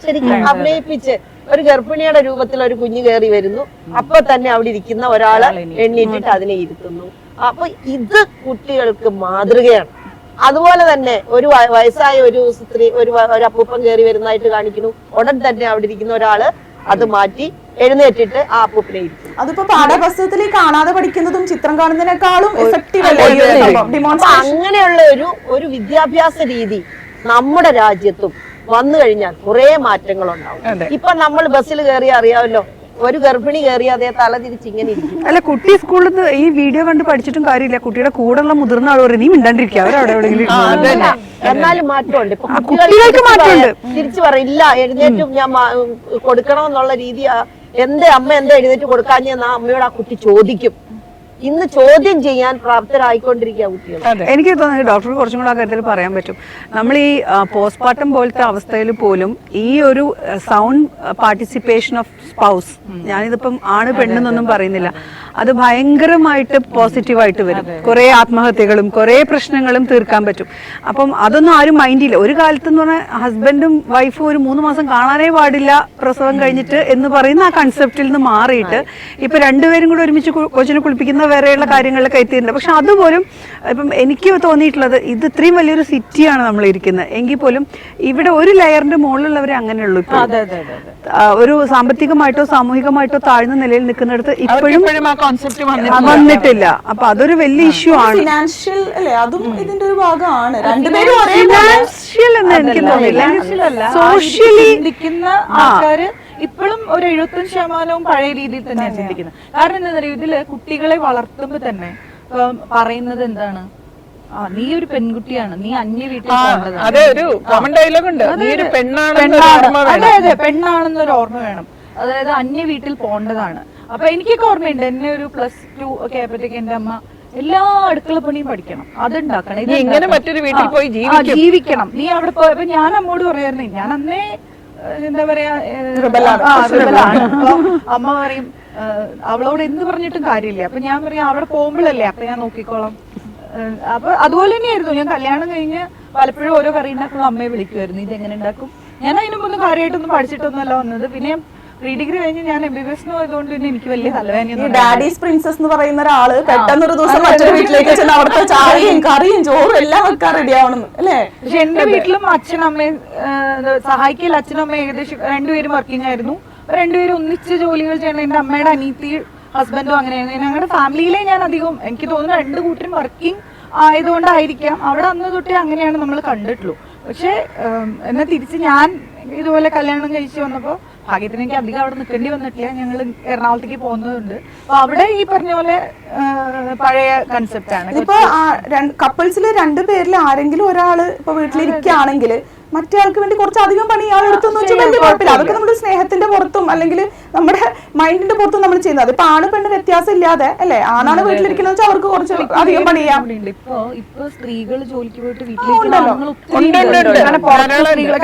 ശരിക്കും അഭിനയിപ്പിച്ച് ഒരു ഗർഭിണിയുടെ രൂപത്തിൽ ഒരു കുഞ്ഞ് കയറി വരുന്നു. അപ്പൊ തന്നെ അവിടെ ഇരിക്കുന്ന ഒരാളെ എണ്ണീറ്റിട്ട് അതിനെ ഇരുത്തുന്നു. അപ്പൊ ഇത് കുട്ടികൾക്ക് മാതൃകയാണ്. അതുപോലെ തന്നെ ഒരു വയസ്സായ ഒരു സ്ത്രീ ഒരു അപ്പൂപ്പൻ കയറി വരുന്നതായിട്ട് കാണിക്കുന്നു. ഉടൻ തന്നെ അവിടെ ഇരിക്കുന്ന ഒരാള് അത് മാറ്റി എഴുന്നേറ്റിട്ട് ആ അപ്പൂപ്പനെ ഇരിക്കും. അതിപ്പോ പാഠപുസ്തകത്തിൽ കാണാതെ പഠിക്കുന്നതും ചിത്രം കാണുന്നതിനേക്കാളും അങ്ങനെയുള്ള ഒരു വിദ്യാഭ്യാസ രീതി നമ്മുടെ രാജ്യത്തും വന്നു കഴിഞ്ഞാൽ കുറെ മാറ്റങ്ങൾ ഉണ്ടാവും. ഇപ്പൊ നമ്മൾ ബസ്സിൽ കയറി അറിയാമല്ലോ, ഒരു ഗർഭിണി കയറി അതേ തല തിരിച്ച് ഇങ്ങനെ ഇരിക്കും. അല്ല, കുട്ടി സ്കൂളിൽ നിന്ന് ഈ വീഡിയോ കണ്ട് പഠിച്ചിട്ടും കാര്യമില്ല. കുട്ടിയുടെ കൂടെയുള്ള മുതിർന്ന ആൾ പറയും, നീ മിണ്ടാണ്ടിരിക്കുക, അവരവിടെ എവിടെയെങ്കിലും. എന്നാലും മാറ്റമുണ്ട്. ഇപ്പൊ കുട്ടികൾക്ക് മാറ്റമുണ്ട്. തിരിച്ചു പറയില്ല, എഴുന്നേറ്റും ഞാൻ കൊടുക്കണമെന്നുള്ള രീതി. അമ്മ എന്താ എഴുന്നേറ്റ് കൊടുക്കാഞ്ഞെന്ന് ആ അമ്മയോട് ആ കുട്ടി ചോദിക്കും. ഇന്ന് ചോദ്യം ചെയ്യാൻ പ്രാപ്തരായിക്കൊണ്ടിരിക്കുക കുട്ടികൾ. എനിക്ക് തോന്നുന്നു ഡോക്ടർക്ക് കുറച്ചും കൂടെ ആ കാര്യത്തിൽ പറയാൻ പറ്റും. നമ്മൾ ഈ പോസ്റ്റ്മോർട്ടം പോലത്തെ അവസ്ഥയിൽ പോലും ഈ ഒരു സൗണ്ട് പാർട്ടിസിപ്പേഷൻ ഓഫ് സ്പൗസ്, ഞാനിതിപ്പം ആണ് പെണ്ണെന്നൊന്നും പറയുന്നില്ല, അത് ഭയങ്കരമായിട്ട് പോസിറ്റീവായിട്ട് വരും. കുറെ ആത്മഹത്യകളും കുറെ പ്രശ്നങ്ങളും തീർക്കാൻ പറ്റും. അപ്പം അതൊന്നും ആരും മൈൻഡില്ല. ഒരു കാലത്തെന്ന് പറഞ്ഞാൽ ഹസ്ബൻഡും വൈഫും ഒരു 3 മാസം കാണാനേ പാടില്ല പ്രസവം കഴിഞ്ഞിട്ട് എന്ന് പറയുന്ന ആ കൺസെപ്റ്റിൽ നിന്ന് മാറിയിട്ട് ഇപ്പൊ രണ്ടുപേരും കൂടെ ഒരുമിച്ച് കൊച്ചിനെ കുളിപ്പിക്കുന്ന വരെയുള്ള കാര്യങ്ങളിലൊക്കെ എത്തിയിട്ടുണ്ട്. പക്ഷെ അതുപോലും ഇപ്പം എനിക്ക് തോന്നിയിട്ടുള്ളത് ഇത് ഇത്രയും വലിയൊരു സിറ്റിയാണ് നമ്മൾ ഇരിക്കുന്നത് എങ്കിൽ പോലും ഇവിടെ ഒരു ലെയറിന്റെ മുകളിലുള്ളവരെ അങ്ങനെയുള്ളൂ. ഇപ്പൊ ഒരു സാമ്പത്തികമായിട്ടോ സാമൂഹികമായിട്ടോ താഴ്ന്ന നിലയിൽ നിൽക്കുന്നിടത്ത് ഇപ്പോഴും ആ കോൺസെപ്റ്റ് വന്നിട്ടില്ല. അപ്പൊ അതൊരു വലിയ ഇഷ്യൂ ആണ്. ഫിനാൻഷ്യൽ അല്ലേ, അതും ഇതിന്റെ ഒരു ഭാഗമാണ്. രണ്ടുപേരും ഫിനാൻഷ്യൽ എന്ന് എനിക്ക് തോന്നില്ല, സോഷ്യലി ചിന്തിക്കുന്ന ആൾക്കാര് ഇപ്പോഴും ഒരു 75% പഴയ രീതിയിൽ തന്നെയാണ് ചിന്തിക്കുന്നത്. കാരണം എന്താ പറയുക, ഇതില് കുട്ടികളെ വളർത്തുമ്പോ തന്നെ പറയുന്നത് എന്താണ്, നീ ഒരു പെൺകുട്ടിയാണ്, നീ അന്യ വീട്ടിൽ പോകേണ്ടതാണ്. അതെ, ഒരു കോമൺ ഡയലോഗ് ഉണ്ട്, നീ ഒരു പെണ്ണാണ്. അതെ, പെണ്ണാണെന്നൊരു ഓർമ്മ വേണം. അതായത് അന്യ വീട്ടിൽ പോകേണ്ടതാണ്. അപ്പൊ എനിക്കൊക്കെ ഓർമ്മയുണ്ട്, എന്നെ ഒരു +2 ഒക്കെ ആയപ്പോഴത്തേക്ക് എന്റെ അമ്മ എല്ലാ അടുക്കള പണിയും പഠിക്കണം, അതുണ്ടാക്കണം, ഇങ്ങനെ മറ്റൊരു വീട്ടിൽ പോയി ജീവിക്കണം, നീ അവിടെ പോയപ്പോ ഞാൻ അമ്മോട് പറയായിരുന്നു, ഞാൻ അന്നേ എന്താ പറയാ അമ്മ പറയും അവളോട് എന്ത് പറഞ്ഞിട്ടും കാര്യമില്ല. അപ്പൊ ഞാൻ പറയാം അവിടെ പോകുമ്പോഴല്ലേ, അപ്പൊ ഞാൻ നോക്കിക്കോളാം. അപ്പൊ അതുപോലെ തന്നെയായിരുന്നു ഞാൻ കല്യാണം കഴിഞ്ഞ് പലപ്പോഴും ഓരോ കറി ഉണ്ടാക്കുമ്പോൾ അമ്മയെ വിളിക്കുമായിരുന്നു, ഇതെങ്ങനെ ഉണ്ടാക്കും. ഞാൻ അതിനുമ്പൊന്നും കാര്യമായിട്ടൊന്നും പഠിച്ചിട്ടൊന്നുമല്ല വന്നത്. പിന്നെ പ്രീ ഡിഗ്രി കഴിഞ്ഞ് ഞാൻ MBBS ആയതുകൊണ്ട് തന്നെ എനിക്ക് വലിയ തലവേദന. ഡാഡീസ് പ്രിൻസസ് എന്ന് പറയുന്ന ഒരാള് പെട്ടെന്ന് ഒരു ദിവസം മറ്റൊരു വീട്ടിലേക്ക് ചെന്ന് അവിടുത്തെ ചായയും കറിയും ചോറും എല്ലാം വെക്കാൻ റെഡി ആവണം അല്ലേ. പക്ഷെ എന്റെ വീട്ടിലും അച്ഛനമ്മയും സഹായിക്കൽ, അച്ഛനും അമ്മയും ഏകദേശം രണ്ടുപേരും വർക്കിംഗ് ആയിരുന്നു. രണ്ടുപേരും ഒന്നിച്ച് ജോലികൾ ചെയ്യണം. എന്റെ അമ്മയുടെ അനിയത്തി ഹസ്ബൻഡും അങ്ങനെയായിരുന്നു. ഞങ്ങളുടെ ഫാമിലിയിലെ ഞാൻ അധികം എനിക്ക് തോന്നുന്നു 2 കൂട്ടരും വർക്കിംഗ് ആയതുകൊണ്ടായിരിക്കാം അവിടെ അന്ന് തൊട്ടേ അങ്ങനെയാണ് നമ്മൾ കണ്ടിട്ടുള്ളൂ. പക്ഷെ എന്നാൽ തിരിച്ച് ഞാൻ ഇതുപോലെ കല്യാണം കഴിച്ച് വന്നപ്പോൾ ഭാഗ്യത്തിന് എനിക്ക് അധികം അവിടെ നിൽക്കേണ്ടി വന്നിട്ടില്ല. ഞങ്ങൾ എറണാകുളത്തേക്ക് പോകുന്നതുണ്ട്. അപ്പൊ അവിടെ ഈ പറഞ്ഞ പോലെ പഴയ കൺസെപ്റ്റ് ആണ്. ഇപ്പൊ കപ്പിൾസിൽ 2 പേരിൽ ആരെങ്കിലും ഒരാള് ഇപ്പൊ വീട്ടിലിരിക്കുകയാണെങ്കിൽ മറ്റേ ആൾക്ക് വേണ്ടി കുറച്ചധികം പണി ഇയാൾ എടുത്തെന്ന് വെച്ചാൽ വലിയ കുഴപ്പമില്ല. അതൊക്കെ നമ്മുടെ സ്നേഹത്തിന്റെ പുറത്തും അല്ലെങ്കിൽ നമ്മുടെ മൈൻഡിന്റെ പുറത്തും നമ്മൾ ചെയ്യുന്നത്. ഇപ്പൊ ആണ് പെണ്ണ് വ്യത്യാസം ഇല്ലാതെ അല്ലെ, ആണാണ് വീട്ടിലിരിക്കുന്നത് വെച്ചാൽ അവർക്ക് കുറച്ച് അധികം പണി ചെയ്യാം. ഇപ്പൊ സ്ത്രീകൾ ജോലിക്ക് പോയിട്ട് വീട്ടിലേക്ക്,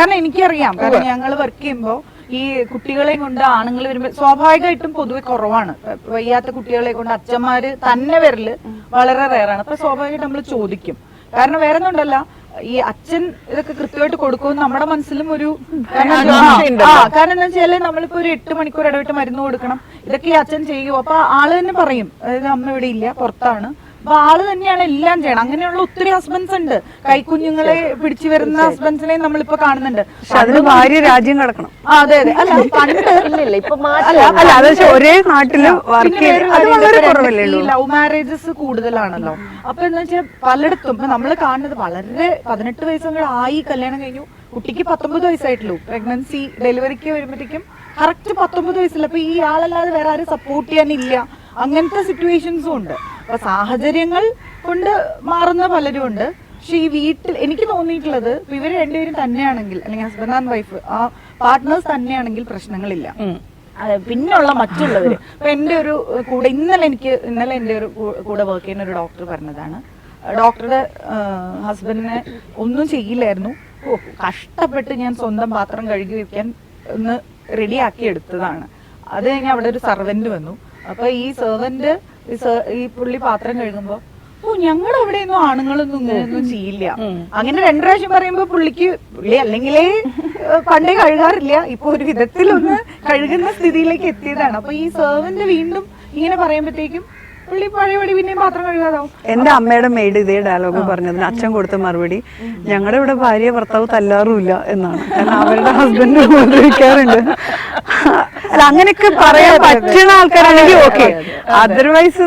കാരണം എനിക്കറിയാം, കാരണം ഞങ്ങൾ വർക്ക് ചെയ്യുമ്പോ ഈ കുട്ടികളെ കൊണ്ട് ആണുങ്ങൾ വരുമ്പോൾ സ്വാഭാവികമായിട്ടും പൊതുവെ കുറവാണ്. വയ്യാത്ത കുട്ടികളെ കൊണ്ട് അച്ഛന്മാര് തന്നെ വരല് വളരെ റെയറാണ്. അപ്പൊ സ്വാഭാവികമായിട്ട് നമ്മൾ ചോദിക്കും. കാരണം വേറെ ഒന്നും ഉണ്ടല്ല, ഈ അച്ഛൻ ഇതൊക്കെ കൃത്യമായിട്ട് കൊടുക്കുമെന്ന് നമ്മുടെ മനസ്സിലും ഒരു കാരണം എന്താ വെച്ചാല് നമ്മളിപ്പോ ഒരു 8 മണിക്കൂർ ഇടവിട്ട് മരുന്ന് കൊടുക്കണം, ഇതൊക്കെ ഈ അച്ഛൻ ചെയ്യുമോ. അപ്പൊ ആള് തന്നെ പറയും, അതായത് അമ്മ ഇവിടെ ഇല്ല, പുറത്താണ്. അപ്പൊ ആള് തന്നെയാണ് എല്ലാം ചെയ്യണം. അങ്ങനെയുള്ള ഒത്തിരി ഹസ്ബൻഡ്സ് ഉണ്ട്. കൈക്കുഞ്ഞുങ്ങളെ പിടിച്ചു വരുന്ന ഹസ്ബൻഡ്സിനെ നമ്മളിപ്പോ കാണുന്നുണ്ട്. അതിന് ഭാര്യ രാജ്യം കിടക്കണം. അതെ അതെ, അല്ല പണ്ട് ഇപ്പൊ ഒരേ നാട്ടില് ഈ ലവ് മാരേജസ് കൂടുതലാണല്ലോ. അപ്പൊ എന്താ വെച്ചാൽ പലയിടത്തും ഇപ്പൊ നമ്മള് കാണുന്നത് വളരെ 18 വയസ്സുകൾ ആയി കല്യാണം കഴിഞ്ഞു, കുട്ടിക്ക് 19 വയസ്സായിട്ടുള്ളൂ. പ്രഗ്നൻസി ഡെലിവറിക്ക് വരുമ്പോഴത്തേക്കും കറക്റ്റ് 19 വയസ്സില്ല. അപ്പൊ ഈ ആളല്ലാതെ വേറെ ആരും സപ്പോർട്ട് ചെയ്യാനില്ല. അങ്ങനത്തെ സിറ്റുവേഷൻസും ഉണ്ട്. അപ്പൊ സാഹചര്യങ്ങൾ കൊണ്ട് മാറുന്ന പലരും ഉണ്ട്. പക്ഷെ ഈ വീട്ടിൽ എനിക്ക് തോന്നിയിട്ടുള്ളത് ഇവര് രണ്ടുപേരും തന്നെയാണെങ്കിൽ, അല്ലെങ്കിൽ ഹസ്ബൻഡ് ആൻഡ് വൈഫ് ആ പാർട്ട്നേഴ്സ് തന്നെയാണെങ്കിൽ പ്രശ്നങ്ങളില്ല. പിന്നെയുള്ള മറ്റുള്ളവര് ഇപ്പൊ എന്റെ ഒരു കൂടെ ഇന്നലെ എന്റെ ഒരു കൂടെ വർക്ക് ചെയ്യുന്ന ഒരു ഡോക്ടർ പറഞ്ഞതാണ്, ഡോക്ടറുടെ ഹസ്ബൻഡിനെ ഒന്നും ചെയ്യില്ലായിരുന്നു, കഷ്ടപ്പെട്ട് ഞാൻ സ്വന്തം പാത്രം കഴുകി വെക്കാൻ ഒന്ന് റെഡിയാക്കി എടുത്തതാണ്. അത് കഴിഞ്ഞ് അവിടെ ഒരു സർവന്റ് വന്നു. അപ്പൊ ഈ സെർവന്റ് ഈ പുള്ളി പാത്രം കഴുകുമ്പോ ഞങ്ങൾ എവിടെയൊന്നും ആണുങ്ങളൊന്നും ഇങ്ങനെയൊന്നും ചെയ്യില്ല. അങ്ങനെ 2 പ്രാവശ്യം പറയുമ്പോ പുള്ളി അല്ലെങ്കിലേ പണ്ടേ കഴുകാറില്ല, ഇപ്പൊ ഒരു വിധത്തിലൊന്ന് കഴുകുന്ന സ്ഥിതിയിലേക്ക് എത്തിയതാണ്. അപ്പൊ ഈ സെർവന്റ് വീണ്ടും ഇങ്ങനെ പറയുമ്പോഴത്തേക്കും പുള്ളി പഴയപടി പിന്നെയും പാത്രം കഴുകാതാവും. എന്റെ അമ്മയുടെ മെയ്ഡ് ഇതേ ഡയലോഗ് പറഞ്ഞതിന് അച്ഛൻ കൊടുത്ത മറുപടി, ഞങ്ങളുടെ ഇവിടെ ഭാര്യ ഭർത്താവ് തല്ലാറുമില്ല എന്നാണ്. കാരണം അവരുടെ ഹസ്ബൻഡ് ഉപദ്രവിക്കാറുണ്ട്. അല്ല, അങ്ങനെയൊക്കെ പറയാൻ പറ്റുന്ന ആൾക്കാരാണെങ്കിൽ ഓക്കെ, അതർവൈസ്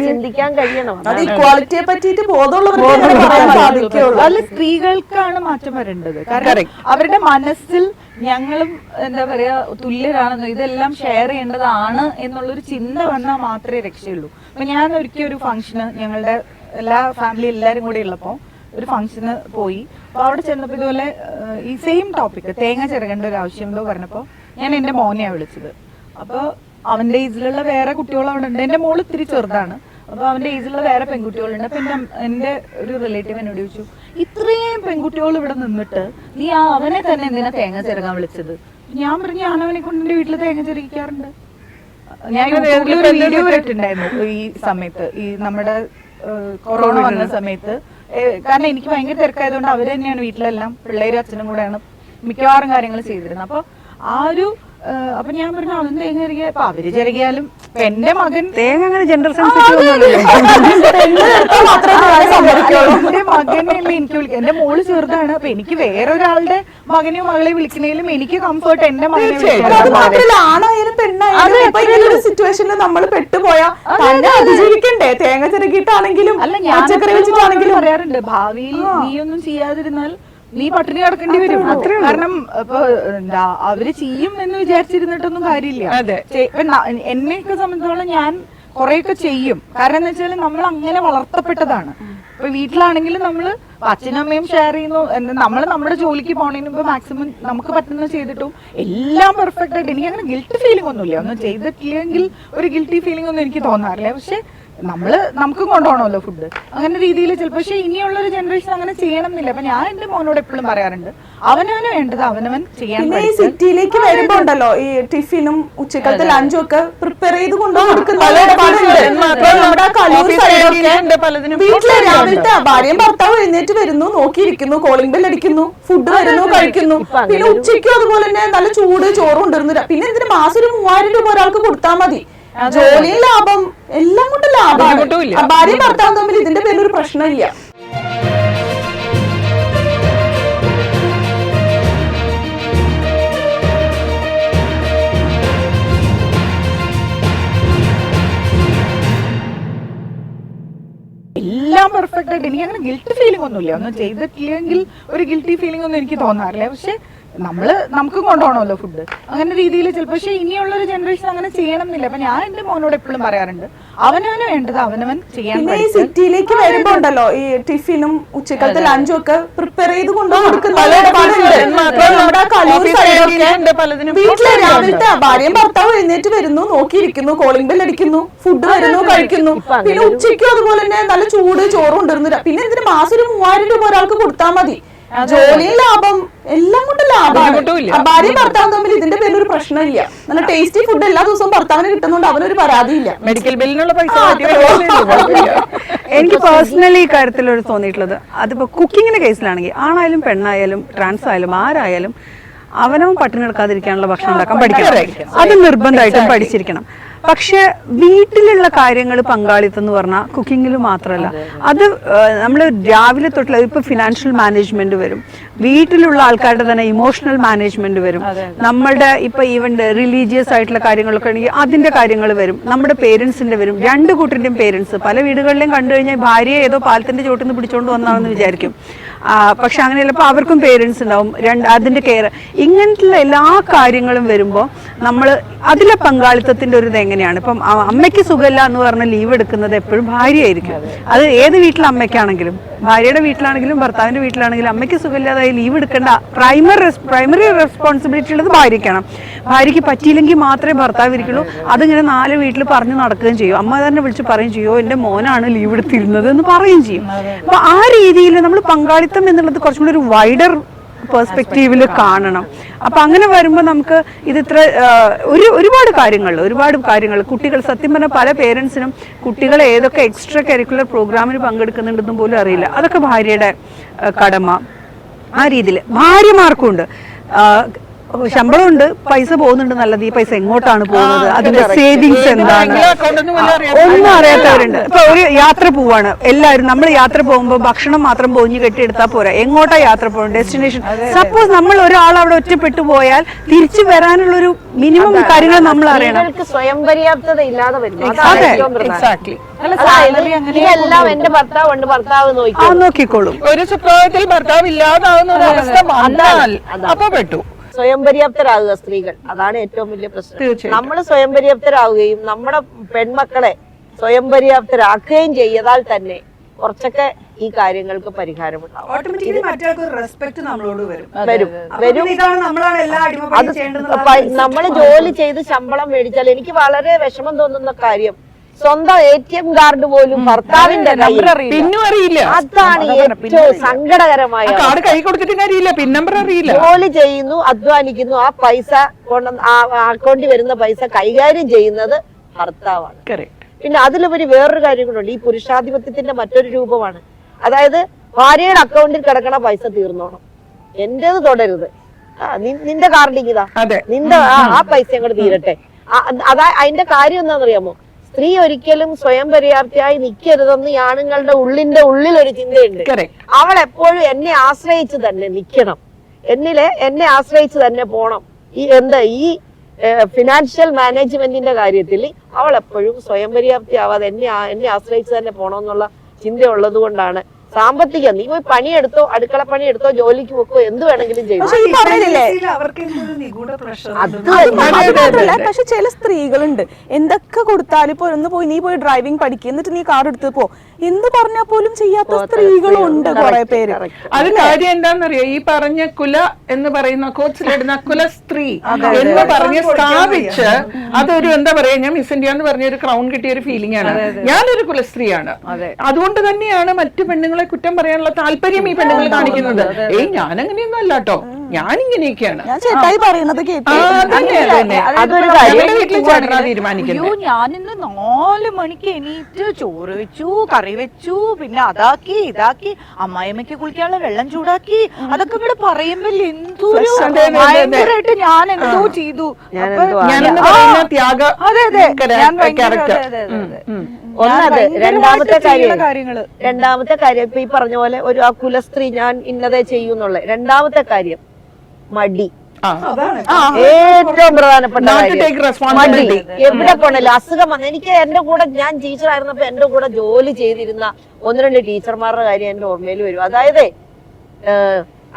ചിന്തിക്കാൻ കഴിയണം. അത് ഇക്വാളിറ്റിയെ പറ്റിയിട്ട് ബോധമുള്ളവർക്ക് പറയാൻ സാധിക്കുള്ളൂ. അല്ല, സ്ത്രീകൾക്കാണ് മാറ്റം വരേണ്ടത്. കാരണം അവരുടെ മനസ്സിൽ ഞങ്ങളും എന്താ പറയാ തുല്യരാണെന്നോ ഇതെല്ലാം ഷെയർ ചെയ്യേണ്ടതാണ് എന്നുള്ളൊരു ചിന്ത വന്നാൽ മാത്രമേ രക്ഷയുള്ളൂ. അപ്പൊ ഞാൻ ഒരിക്കൽ ഒരു ഫംഗ്ഷന് ഞങ്ങളുടെ എല്ലാ ഫാമിലി എല്ലാരും കൂടെ ഉള്ളപ്പോ ഒരു ഫംഗ്ഷന് പോയി. അപ്പൊ അവിടെ ചെന്നപ്പോ ഇതുപോലെ ഈ സെയിം ടോപ്പിക് തേങ്ങ ചിരകേണ്ട ഒരു ആവശ്യം എന്തോ പറഞ്ഞപ്പോ ഞാൻ എന്റെ മോനെയാണ് വിളിച്ചത്. അപ്പൊ അവന്റെ ഏജിലുള്ള വേറെ കുട്ടികൾ അവിടെ ഉണ്ട്. എന്റെ മോള് ഇത്തിരി ചെറുതാണ്. അപ്പൊ അവന്റെ ഏജിലുള്ള വേറെ പെൺകുട്ടികളുണ്ട്. അപ്പൊ എന്റെ ഒരു റിലേറ്റീവ് എന്നോട് ചോദിച്ചു, ഇത്രയും പെൺകുട്ടികൾ ഇവിടെ നിന്നിട്ട് നീ അവനെ തന്നെ എന്തിനാ തേങ്ങ ചിരകാൻ വിളിച്ചത്? ഞാൻ പറഞ്ഞു, ഞാൻ അവനെ കൊണ്ട് എന്റെ വീട്ടിൽ തേങ്ങ ചിരകിക്കാറുണ്ട്. ഞാൻ ഒരു വീഡിയോ ഇട്ടിട്ടുണ്ടായിരുന്നു ഈ സമയത്ത്, ഈ നമ്മുടെ കൊറോണ വന്ന സമയത്ത്. കാരണം എനിക്ക് ഭയങ്കര തിരക്കായതുകൊണ്ട് അവര് തന്നെയാണ് വീട്ടിലെല്ലാം പിള്ളേരും അച്ഛനും കൂടെയാണ് മിക്കവാറും കാര്യങ്ങൾ ചെയ്തിരുന്നത്. അപ്പൊ ആ ഒരു അപ്പൊ ഞാൻ പറഞ്ഞു അവൻ തേങ്ങ ചിരകിയ അപ്പൊ അവര് ചിരകിയാലും എന്റെ മകൻ തേങ്ങ അങ്ങനെ ജെൻഡർ സെൻസിറ്റീവ് എന്റെ മകനെയല്ല എനിക്ക് വിളിക്കുക. എന്റെ മോള് ചെറുതാണ്. അപ്പൊ എനിക്ക് വേറൊരാളുടെ മകനെയോ മകളെ വിളിക്കണേലും എനിക്ക് കംഫർട്ട് എന്റെ മകനെ വിളിക്കണം. ആണായാലും പെണ്ണായാലും സിറ്റുവേഷനിൽ നമ്മൾ പെട്ടുപോയാ തന്നെ അതിജീവിക്കണ്ടേ? തേങ്ങ ചിരകിയിട്ടാണെങ്കിലും അല്ല ഞാൻ പച്ചക്കറി വെച്ചിട്ടാണെങ്കിലും പറയാറുണ്ട് ഭാവിയിൽ നീയൊന്നും ചെയ്യാതിരുന്നാൽ നീ പട്ടിണി കിടക്കേണ്ടി വരും. കാരണം ഇപ്പൊ എന്താ അവര് ചെയ്യും എന്ന് വിചാരിച്ചിരുന്നിട്ടൊന്നും കാര്യമില്ല. എന്നെയൊക്കെ സംബന്ധിച്ചോളം ഞാൻ കുറെയൊക്കെ ചെയ്യും. കാരണം എന്ന് വെച്ചാൽ നമ്മൾ അങ്ങനെ വളർത്തപ്പെട്ടതാണ്. ഇപ്പൊ വീട്ടിലാണെങ്കിലും നമ്മള് അച്ഛനും അമ്മയും ഷെയർ ചെയ്യുന്നു. നമ്മള് നമ്മുടെ ജോലിക്ക് പോണതിന് മുമ്പ് മാക്സിമം നമുക്ക് പറ്റുന്നത് ചെയ്തിട്ടും എല്ലാം പെർഫെക്റ്റ് ആയിട്ട് എനിക്ക് അങ്ങനെ ഗിൽറ്റ് ഫീലിംഗ് ഒന്നുമില്ല. ഒന്നും ചെയ്തിട്ടില്ലെങ്കിൽ ഒരു ഗിൽറ്റി ഫീലിംഗ് ഒന്നും എനിക്ക് തോന്നാറില്ല. പക്ഷെ നമുക്ക് കൊണ്ടുപോകണമല്ലോ ഫുഡ് അങ്ങനെ രീതിയിൽ ചിലപ്പോൾ. പക്ഷെ ഇനിയുള്ളൊരു ജനറേഷൻ അങ്ങനെ ചെയ്യണം എന്നില്ല. അപ്പൊ ഞാൻ എന്റെ മോനോട് എപ്പോഴും പറയാറുണ്ട് അവനവന് വേണ്ടത് അവനവൻ ചെയ്യാൻ. പിന്നെ ഈ സിറ്റിയിലേക്ക് വരുമ്പോ ഉണ്ടല്ലോ ഈ ടിഫിനും ഉച്ചക്കലത്തെ ലഞ്ചും ഒക്കെ പ്രിപ്പയർ ചെയ്ത് കൊണ്ടുപോകുന്ന നമ്മുടെ കലൂർ സൈഡൊക്കെ വീട്ടിലെ രാവിലത്തെ ഭാര്യയും ഭർത്താവും എഴുന്നേറ്റ് വരുന്നു, നോക്കിയിരിക്കുന്നു, കോളിംഗ് ബെൽ അടിക്കുന്നു, ഫുഡ് വരുന്നു, കഴിക്കുന്നു. പിന്നെ ഉച്ചയ്ക്കും അതുപോലെ തന്നെ നല്ല ചൂട് ചോറും കൊണ്ടുവരുന്നു. പിന്നെ എന്തിനു മാസം ഒരു 3000 രൂപ ഒരാൾക്ക് കൊടുത്താൽ മതി. ജോലിയും ലാഭം എല്ലാം കൊണ്ട് ലാഭമാണ്. ഭാര്യയും ഭർത്താവും തമ്മിൽ ഇതിന്റെ പേരിൽ ഒരു പ്രശ്നമില്ല. എല്ലാം പെർഫെക്റ്റ് ആയിട്ട് എനിക്ക് അങ്ങനെ ഗിൽറ്റ് ഫീലിംഗ് ഒന്നുമില്ല. ഒന്നും ചെയ്തിട്ടില്ലെങ്കിൽ ഒരു ഗിൽറ്റി ഫീലിംഗ് ഒന്നും എനിക്ക് തോന്നാറില്ല. പക്ഷെ നമുക്ക് കൊണ്ടുപോകണമല്ലോ ഫുഡ് അങ്ങനെ രീതിയിൽ ചിലപ്പോൾ. പക്ഷെ ഇനിയുള്ളൊരു ജനറേഷൻ അങ്ങനെ ചെയ്യണം എന്നില്ല. അപ്പൊ ഞാൻ എന്റെ മോനോട് എപ്പോഴും പറയാറുണ്ട് അവനവന് വേണ്ടത് അവനവൻ ചെയ്യാൻ. പിന്നെ ഈ സിറ്റിയിലേക്ക് വരുമ്പോ ഉണ്ടല്ലോ ഈ ടിഫിനും ഉച്ചക്കലത്തെ ലഞ്ചും ഒക്കെ പ്രിപ്പയർ ചെയ്ത് കൊണ്ടുപോകുന്ന നമ്മുടെ കലൂർ സൈഡൊക്കെ വീട്ടിലെ രാവിലത്തെ ഭാര്യയും ഭർത്താവും എഴുന്നേറ്റ് വരുന്നു, നോക്കിയിരിക്കുന്നു, കോളിംഗ് ബെൽ അടിക്കുന്നു, ഫുഡ് വരുന്നു, കഴിക്കുന്നു. പിന്നെ ഉച്ചയ്ക്കും അതുപോലെ തന്നെ നല്ല ചൂട് ചോറും കൊണ്ടുവരുന്നു. പിന്നെ എന്തിനു മാസം ഒരു 3000 രൂപ ഒരാൾക്ക് കൊടുത്താൽ മതി. ജോലിയും ലാഭം എല്ലാം കൊണ്ട് ലാഭമാണ്. ഭാര്യയും ഭർത്താവും തമ്മിൽ ഇതിന്റെ പേരിൽ ഒരു പ്രശ്നമില്ല. നല്ല ടേസ്റ്റി ഫുഡ് എല്ലാ ദിവസവും ഭർത്താവിന് കിട്ടുന്നതുകൊണ്ട് അവനൊരു പരാതിയില്ല. മെഡിക്കൽ ബില്ലിനുള്ള പൈസ എനിക്ക് പേഴ്സണലി ഈ കാര്യത്തിൽ ഒരു തോന്നിയിട്ടുള്ളത് അതിപ്പോ കുക്കിങ്ങിന്റെ കേസിലാണെങ്കിൽ ആണായാലും പെണ്ണായാലും ട്രാൻസ് ആയാലും ആരായാലും അവനവൻ പട്ടിണി കിടക്കാതിരിക്കാനുള്ള ഭക്ഷണം ഉണ്ടാക്കാൻ പഠിക്കണം. അത് നിർബന്ധമായിട്ടും പഠിച്ചിരിക്കണം. പക്ഷെ വീട്ടിലുള്ള കാര്യങ്ങൾ പങ്കാളിത്തം എന്ന് പറഞ്ഞാൽ കുക്കിങ്ങിൽ മാത്രമല്ല, അത് നമ്മൾ രാവിലെ തൊട്ടുള്ള ഇപ്പൊ ഫിനാൻഷ്യൽ മാനേജ്മെന്റ് വരും, വീട്ടിലുള്ള ആൾക്കാരുടെ തന്നെ ഇമോഷണൽ മാനേജ്മെന്റ് വരും, നമ്മളുടെ ഇപ്പൊ ഈവൻ റിലീജിയസ് ആയിട്ടുള്ള കാര്യങ്ങളൊക്കെ ആണെങ്കിൽ അതിന്റെ കാര്യങ്ങൾ വരും, നമ്മുടെ പേരൻസിന്റെ വരും. രണ്ടു കൂട്ടരുടെയും പേരൻസ് പല വീടുകളിലെയും കണ്ടു കഴിഞ്ഞാൽ ഭാര്യയെ ഏതോ പാലത്തിന്റെ ചോട്ടിൽ നിന്ന് പിടിച്ചോണ്ട് വന്നാണെന്ന് വിചാരിക്കും. പക്ഷെ അങ്ങനെയല്ല, ഇപ്പൊ അവർക്കും പേരൻസ് ഉണ്ടാവും, അതിന്റെ കെയർ, ഇങ്ങനത്തെ എല്ലാ കാര്യങ്ങളും വരുമ്പോൾ നമ്മൾ അതിലെ പങ്കാളിത്തത്തിന്റെ ഒരു ഇത് എങ്ങനെയാണ്. ഇപ്പം അമ്മയ്ക്ക് സുഖമില്ല എന്ന് പറഞ്ഞ ലീവ് എടുക്കുന്നത് എപ്പോഴും ഭാര്യയായിരിക്കും. അത് ഏത് വീട്ടിലെ അമ്മയ്ക്കാണെങ്കിലും, ഭാര്യയുടെ വീട്ടിലാണെങ്കിലും ഭർത്താവിന്റെ വീട്ടിലാണെങ്കിലും അമ്മയ്ക്ക് സുഖമില്ലാതായി ലീവ് എടുക്കേണ്ട പ്രൈമറി റെസ്പോൺസിബിലിറ്റി ഉള്ളത് ഭാര്യയ്ക്കാണ്. ഭാര്യയ്ക്ക് പറ്റിയില്ലെങ്കിൽ മാത്രമേ ഭർത്താവ് ഇരിക്കുള്ളൂ. അതിങ്ങനെ 4 വീട്ടിൽ പറഞ്ഞു നടക്കുകയും ചെയ്യും. അമ്മ തന്നെ വിളിച്ച് പറയും ചെയ്യോ എന്റെ മോനാണ് ലീവ് എടുത്തിരുന്നത് എന്ന് പറയുകയും ചെയ്യും. അപ്പൊ ആ രീതിയിൽ നമ്മൾ പങ്കാളിത്തം എന്നുള്ളത് കുറച്ചും കൂടി ഒരു വൈഡർ പെർസ്പെക്റ്റീവിൽ കാണണം. അപ്പൊ അങ്ങനെ വരുമ്പോൾ നമുക്ക് ഇതിത്ര ഒരുപാട് കാര്യങ്ങൾ കുട്ടികൾ സത്യം പറഞ്ഞ പല പേരൻസിനും കുട്ടികളെ ഏതൊക്കെ എക്സ്ട്രാ കരിക്കുലർ പ്രോഗ്രാമിന് പങ്കെടുക്കുന്നുണ്ടെന്നും പോലും അറിയില്ല. അതൊക്കെ ഭാര്യയുടെ കടമ. ആ രീതിയിൽ ഭാര്യമാർക്കും ഉണ്ട്. ശമ്പളമുണ്ട്, പൈസ പോകുന്നുണ്ട്, നല്ലത്. ഈ പൈസ എങ്ങോട്ടാണ് പോകുന്നത്, അതിന്റെ സേവിങ്സ് എന്താണ്, ഒന്നും അറിയാത്തവരുണ്ട്. ഇപ്പൊ ഒരു യാത്ര പോവാണ് എല്ലാവരും. നമ്മൾ യാത്ര പോകുമ്പോൾ ഭക്ഷണം മാത്രം പോഞ്ഞു കെട്ടിയെടുത്താൽ പോരാ, എങ്ങോട്ടാ യാത്ര പോകുന്നത്, ഡെസ്റ്റിനേഷൻ. സപ്പോസ് നമ്മൾ ഒരാൾ അവിടെ ഒറ്റപ്പെട്ടു പോയാൽ തിരിച്ചു വരാനുള്ള ഒരു മിനിമം കാര്യങ്ങൾ നമ്മൾ അറിയണം. സ്വയം പര്യാപ്തത ഇല്ലാതെ വരും. അതെ, എക്സാക്ട്ലി. എല്ലാം എന്റെ ഭർത്താവുണ്ട്, ഭർത്താവ് നോക്കിക്കോളും. ഒരു സുപ്രഭാതത്തിൽ ഭർത്താവ് ഇല്ലാതാവുന്ന ഒരു അവസ്ഥ വന്നാൽ അപ്പൊ പെട്ടു. സ്വയം പര്യാപ്തരാകുക സ്ത്രീകൾ, അതാണ് ഏറ്റവും വലിയ പ്രശ്നം. നമ്മൾ സ്വയം പര്യാപ്തരാകുകയും നമ്മുടെ പെൺമക്കളെ സ്വയം പര്യാപ്തരാക്കുകയും ചെയ്താൽ തന്നെ കുറച്ചൊക്കെ ഈ കാര്യങ്ങൾക്ക് പരിഹാരമുണ്ടാവും. നമ്മൾ ജോലി ചെയ്ത് ശമ്പളം മേടിച്ചാൽ എനിക്ക് വളരെ വിഷമം തോന്നുന്ന കാര്യം, സ്വന്തം ATM കാർഡ് പോലും ഭർത്താവിന്റെ പിന്നും അറിയില്ല. അതാണ് ഏറ്റവും സങ്കടകരമായ. കാർഡ് കൈ കൊടുത്തിട്ട് കാര്യമില്ല, പിൻ നമ്പർ അറിയില്ല. ജോലി ചെയ്യുന്നു, അധ്വാനിക്കുന്നു, ആ പൈസ അക്കൗണ്ടിൽ വരുന്ന പൈസ കൈകാര്യം ചെയ്യുന്നത് ഭർത്താവാണ്. പിന്നെ അതിലുപരി വേറൊരു കാര്യം കൂടെ ഉണ്ട്. ഈ പുരുഷാധിപത്യത്തിന്റെ മറ്റൊരു രൂപമാണ്. അതായത് ഭാര്യയുടെ അക്കൗണ്ടിൽ കിടക്കണ പൈസ തീർന്നോണം, എന്റേത് തുടരുത്. നിന്റെ കാർഡിങ് ഇതാ, അതെ. നിന്റെ ആ പൈസ അങ്ങോട്ട് തീരട്ടെ. അതാ അതിന്റെ കാര്യം എന്താണെന്നറിയാമോ? സ്ത്രീ ഒരിക്കലും സ്വയം പര്യാപ്തിയായി നിൽക്കരുതെന്ന് ഈ ആണുങ്ങളുടെ ഉള്ളിലൊരു ചിന്തയുണ്ട്. അവൾ എപ്പോഴും എന്നെ ആശ്രയിച്ച് തന്നെ നിൽക്കണം, എന്നെ ആശ്രയിച്ച് തന്നെ പോണം. ഈ ഫിനാൻഷ്യൽ മാനേജ്മെന്റിന്റെ കാര്യത്തിൽ അവൾ എപ്പോഴും സ്വയം പര്യാപ്തി ആവാതെ എന്നെ ആശ്രയിച്ച് തന്നെ പോണമെന്നുള്ള ചിന്തയുള്ളത് കൊണ്ടാണ് സാമ്പത്തികം. നീ പോയി പണിയെടുത്തോ, അടുക്കള പണിയെടുത്തോ, ജോലിക്ക് പോക്കോ, എന്ത് വേണമെങ്കിലും ചെയ്യും. പക്ഷെ ചില സ്ത്രീകളുണ്ട് എന്തൊക്കെ കൊടുത്താലും ഇപ്പൊ ഒന്ന് പോയി നീ പോയി ഡ്രൈവിംഗ് പഠിക്കുക, എന്നിട്ട് നീ കാർ എടുത്ത് പോ, എന്ത് പറഞ്ഞാൽ പോലും ചെയ്യാത്ത സ്ത്രീകളും ഉണ്ട് കുറെ പേര്. അത് കാര്യം എന്താണെന്നറിയോ? ഈ പറഞ്ഞ കുല എന്ന് പറയുന്ന കോച്ചിലിടുന്ന കുല സ്ത്രീ എന്ന് പറഞ്ഞ് സ്ഥാപിച്ച് അതൊരു എന്താ പറയാ, ഞാൻ മിസ് ഇന്ത്യ എന്ന് പറഞ്ഞ ഒരു ക്രൗൺ കിട്ടിയ ഒരു ഫീലിംഗ് ആണ്. ഞാനൊരു കുലസ്ത്രീയാണ്, അതുകൊണ്ട് തന്നെയാണ് മറ്റു പെണ്ണുങ്ങളെ കുറ്റം പറയാനുള്ള താല്പര്യം ഈ പെണ്ണുങ്ങൾ കാണിക്കുന്നത്. ഞാൻ അങ്ങനെയൊന്നും അല്ല കേട്ടോ, ഞാൻ ഇങ്ങനെയൊക്കെയാണ്. ഞാനിന്ന് 4 മണിക്ക് എണീറ്റ് ചോറ് വെച്ചു, കറി വെച്ചു, പിന്നെ അതാക്കി ഇതാക്കി, അമ്മായിമ്മയ്ക്ക് കുളിക്കാനുള്ള വെള്ളം ചൂടാക്കി, അതൊക്കെ ഇവിടെ പറയുമ്പോ ഭയങ്കരമായിട്ട് ഞാൻ എന്തോ ചെയ്തു. അതെ അതെ, രണ്ടാമത്തെ കാര്യം ഇപ്പൊ ഈ പറഞ്ഞ പോലെ ഒരു ആ കുലസ്ത്രീ ഞാൻ ഇന്നതേ ചെയ്യുന്നുള്ള രണ്ടാമത്തെ കാര്യം മടി. ഏറ്റവും പ്രധാനപ്പെട്ട മടി. എവിടെ പോണല്ലോ അസുഖം വന്നു. എനിക്ക് എന്റെ കൂടെ ഞാൻ ടീച്ചറായിരുന്നപ്പോ എന്റെ കൂടെ ജോലി ചെയ്തിരുന്ന 1-2 ടീച്ചർമാരുടെ കാര്യം എന്റെ ഓർമ്മയിൽ വരും. അതായത്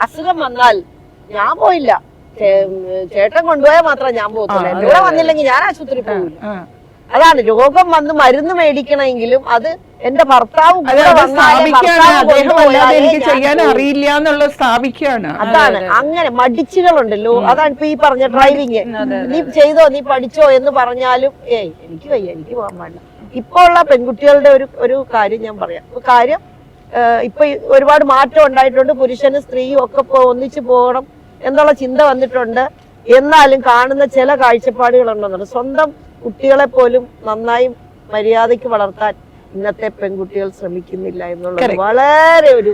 അസുഖം വന്നാൽ ഞാൻ പോയില്ല, ചേട്ടൻ കൊണ്ടുപോയാൽ മാത്രമേ ഞാൻ പോകത്തുള്ളൂ. എന്റെ കൂടെ വന്നില്ലെങ്കിൽ ഞാൻ ആശുപത്രി പോകില്ല. അതാണ് രോഗം വന്ന് മരുന്ന് മേടിക്കണമെങ്കിലും അത് എന്റെ ഭർത്താവ് എനിക്ക് ചെയ്യാൻ അറിയില്ല എന്നുള്ളത് സ്ഥാപിക്കുകയാണ്. അതാണ് അങ്ങനെ മടിച്ചുകളുണ്ടല്ലോ. അതാണ് ഇപ്പൊ ഈ പറഞ്ഞ ഡ്രൈവിങ്, നീ ചെയ്തോ നീ പഠിച്ചോ എന്ന് പറഞ്ഞാലും എനിക്ക് വയ്യ, എനിക്ക് പോകാൻ പാടില്ല. ഇപ്പൊ ഉള്ള പെൺകുട്ടികളുടെ ഒരു കാര്യം ഞാൻ പറയാം. കാര്യം ഇപ്പൊ ഒരുപാട് മാറ്റം ഉണ്ടായിട്ടുണ്ട്. പുരുഷനും സ്ത്രീയും ഒക്കെ ഒന്നിച്ചു പോകണം എന്നുള്ള ചിന്ത വന്നിട്ടുണ്ട്. എന്നാലും കാണുന്ന ചില കാഴ്ചപ്പാടുകളുണ്ടെന്നുണ്ട്. സ്വന്തം കുട്ടികളെ പോലും നന്നായി മര്യാദയ്ക്ക് വളർത്താൻ ഇന്നത്തെ പെൺകുട്ടികൾ ശ്രമിക്കുന്നില്ല എന്നുള്ളത് വളരെ ഒരു